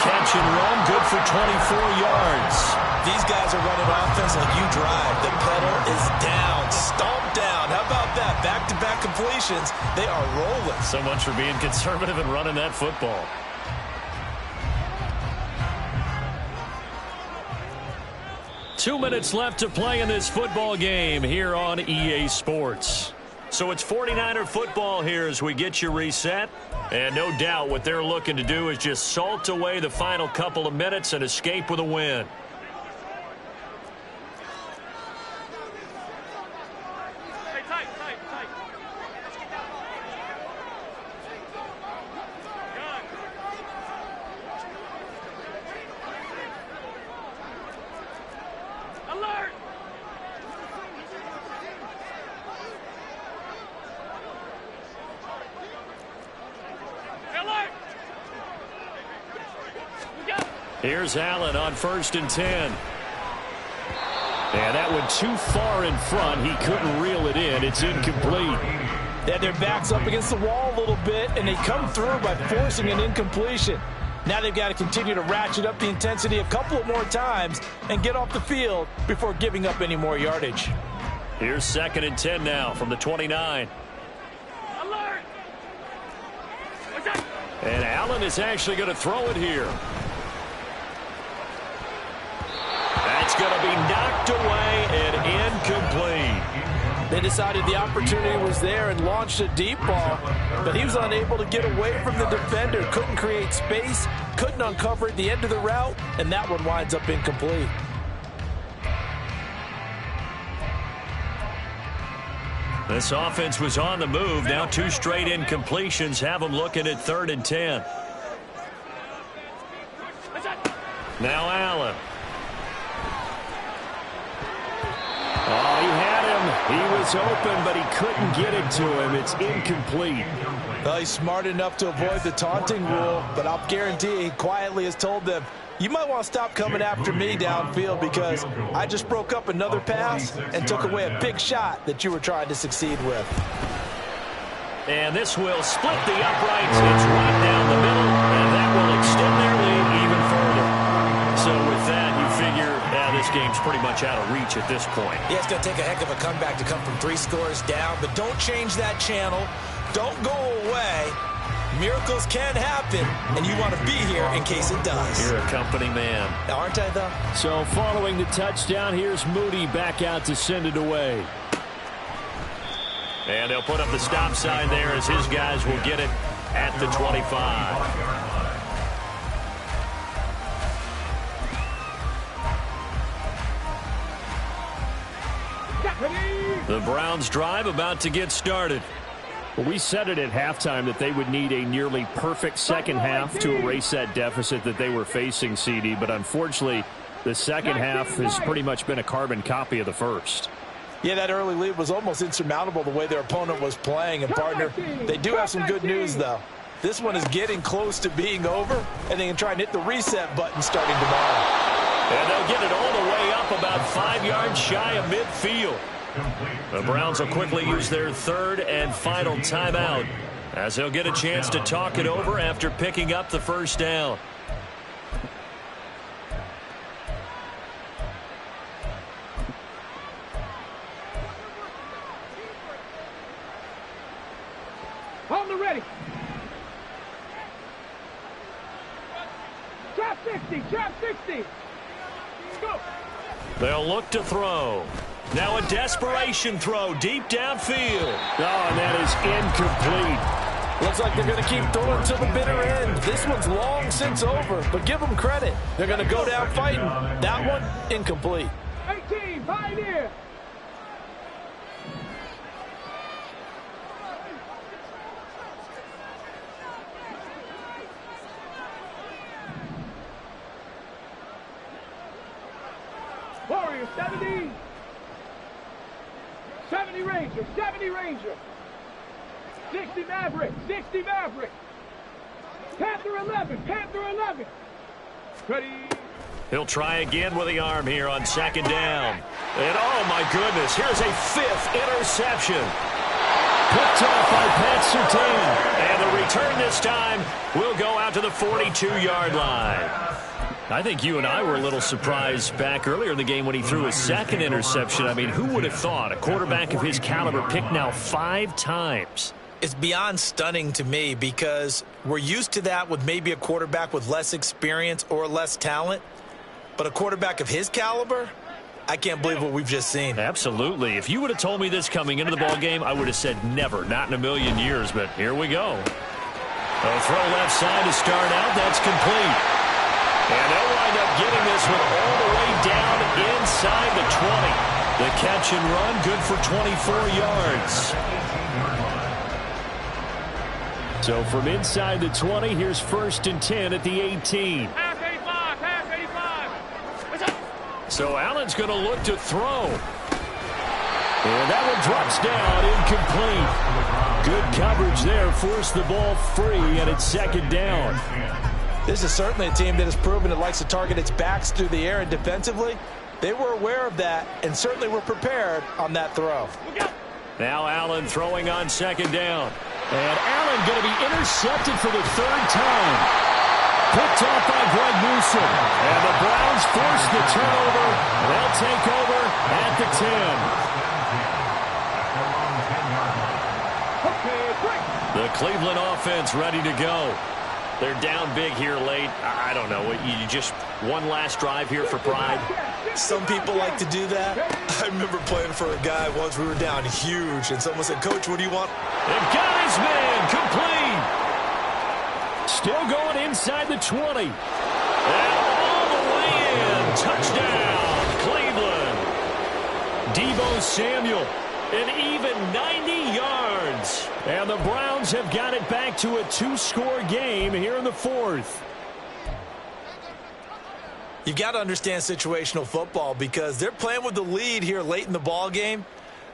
catch and run, good for 24 yards. These guys are running offense like you drive. The pedal is down, stomped down. How about that? Back-to-back completions. They are rolling. So much for being conservative and running that football. Two minutes left to play in this football game here on EA Sports. So it's 49er football here as we get you reset. And no doubt what they're looking to do is just salt away the final couple of minutes and escape with a win. Here's Allen on 1st and 10. And that went too far in front. He couldn't reel it in. It's incomplete. Yeah, their back's up against the wall a little bit, and they come through by forcing an incompletion. Now they've got to continue to ratchet up the intensity a couple of more times and get off the field before giving up any more yardage. Here's 2nd and 10 now from the 29. Alert! And Allen is actually going to throw it here. That's going to be knocked away and incomplete. They decided the opportunity was there and launched a deep ball, but he was unable to get away from the defender, couldn't create space, couldn't uncover at the end of the route, and that one winds up incomplete. This offense was on the move. Now 2 straight incompletions have them looking at 3rd and 10. Now Allen. Oh, he had him. He was open, but he couldn't get it to him. It's incomplete. Well, he's smart enough to avoid the taunting rule, but I'll guarantee he quietly has told them, you might want to stop coming after me downfield because I just broke up another pass and took away a big shot that you were trying to succeed with. And this will split the uprights. It's right down the middle, and that will extend their lead even further. So with that, you figure this game's pretty much out of reach at this point. Yeah, it's going to take a heck of a comeback to come from 3 scores down, but don't change that channel. Don't go away. Miracles can happen, and you want to be here in case it does. You're a company man. Aren't I, though? So following the touchdown, here's Moody back out to send it away. And they'll put up the stop sign there as his guys will get it at the 25. The Browns drive about to get started. Well, we said it at halftime that they would need a nearly perfect second half to erase that deficit that they were facing, CD. But unfortunately, the second half has pretty much been a carbon copy of the first. Yeah, that early lead was almost insurmountable the way their opponent was playing. And, partner, they do have some good news, though. This one is getting close to being over, and they can try and hit the reset button starting tomorrow. And they'll get it all the way up about 5 yards shy of midfield. The Browns will quickly use their 3rd and final timeout as they'll get a chance to talk it over after picking up the first down. On the ready. Trap 60, trap 60. Go. They'll look to throw. Now a desperation throw deep downfield. Oh, and that is incomplete. Looks like they're going to keep throwing to the bitter end. This one's long since over, but give them credit. They're going to go down fighting. That one, incomplete. 18, Pioneer. Warrior, 70. 70 Ranger, 70 Ranger. 60 Maverick, 60 Maverick. Panther 11, Panther 11. Ready. He'll try again with the arm here on 2nd down. And oh my goodness, here's a 5th interception. Picked off by Pat Surtain. And the return this time will go out to the 42-yard line. I think you and I were a little surprised back earlier in the game when he threw his second interception. I mean, who would have thought a quarterback of his caliber picked now 5 times? It's beyond stunning to me because we're used to that with maybe a quarterback with less experience or less talent. But a quarterback of his caliber, I can't believe what we've just seen. Absolutely. If you would have told me this coming into the ball game, I would have said never, not in a million years. But here we go. A throw left side to start out. That's complete. And they'll wind up getting this one all the way down inside the 20. The catch and run, good for 24 yards. So from inside the 20, here's 1st and 10 at the 18. Pass 85, pass 85. So Allen's going to look to throw. And that one drops down, incomplete. Good coverage there, forced the ball free, and it's 2nd down. This is certainly a team that has proven it likes to target its backs through the air, and defensively, they were aware of that and certainly were prepared on that throw. Now Allen throwing on 2nd down. And Allen going to be intercepted for the 3rd time. Picked off by Greg Newsome. And the Browns force the turnover. They'll take over at the 10. The Cleveland offense ready to go. They're down big here late. I don't know. You just one last drive here for pride. Some people like to do that. I remember playing for a guy once. We were down huge, and someone said, "Coach, what do you want?" They've got his man complete. Still going inside the 20. And all the way in. Touchdown, Cleveland. Deebo Samuel. An even 90 yards. And the Browns have got it back to a 2-score game here in the 4th. You've got to understand situational football because they're playing with the lead here late in the ball game.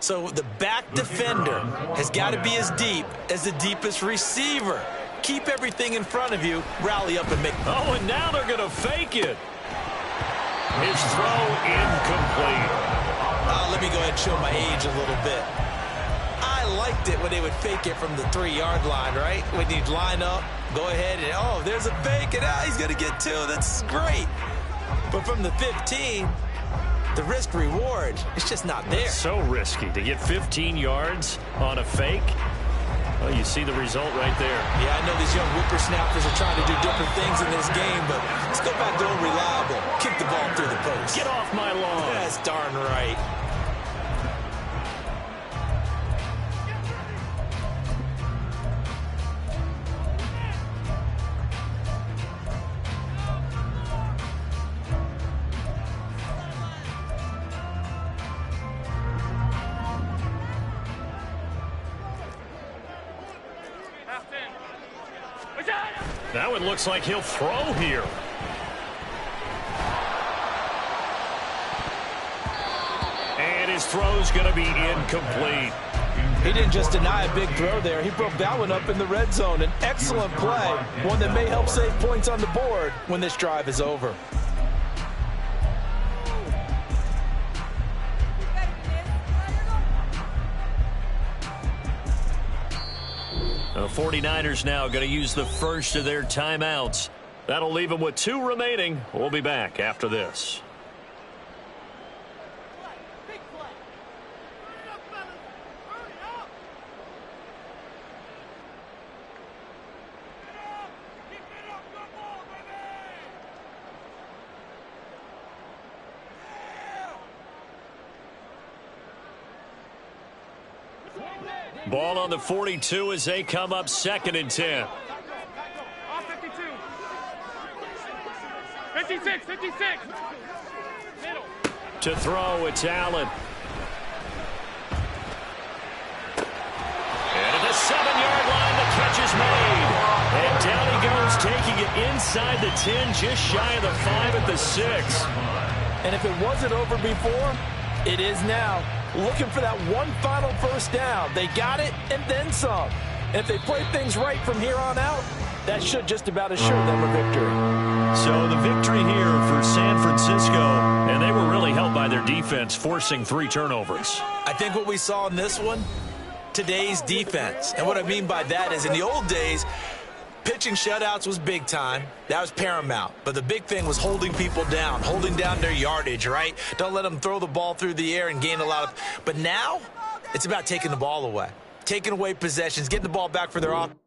So the back defender has got to be as deep as the deepest receiver. Keep everything in front of you, rally up and make. Oh, and now they're going to fake it. His throw incomplete. Let me go ahead and show my age a little bit. I liked it when they would fake it from the 3-yard line, right? When you'd line up, go ahead and, oh, there's a fake, and he's going to get 2. That's great. But from the 15, the risk-reward, it's just not there. It's so risky to get 15 yards on a fake. Well, you see the result right there. Yeah, I know these young whippersnappers are trying to do different things in this game, but let's go back to unreliable. Kick the ball through the post. Get off my lawn. That's darn right. Now it looks like he'll throw here. And his throw's going to be incomplete. He didn't just deny a big throw there. He broke that one up in the red zone. An excellent play, one that may help save points on the board when this drive is over. The 49ers now going to use the first of their timeouts. That'll leave them with 2 remaining. We'll be back after this. Ball on the 42 as they come up 2nd and 10. 56, 56. Middle. To throw, it's Allen. And at the 7-yard line, the catch is made. And down he goes, taking it inside the 10, just shy of the 5 at the 6. And if it wasn't over before, it is now. Looking for that one final first down. They got it and then some. And if they play things right from here on out, that should just about assure them a victory. So the victory here for San Francisco, and they were really helped by their defense, forcing 3 turnovers. I think what we saw in this one today's defense. And what I mean by that is in the old days, pitching shutouts was big time. That was paramount. But the big thing was holding people down, holding down their yardage, right? Don't let them throw the ball through the air and gain a lot of... But now, it's about taking the ball away, taking away possessions, getting the ball back for their offense.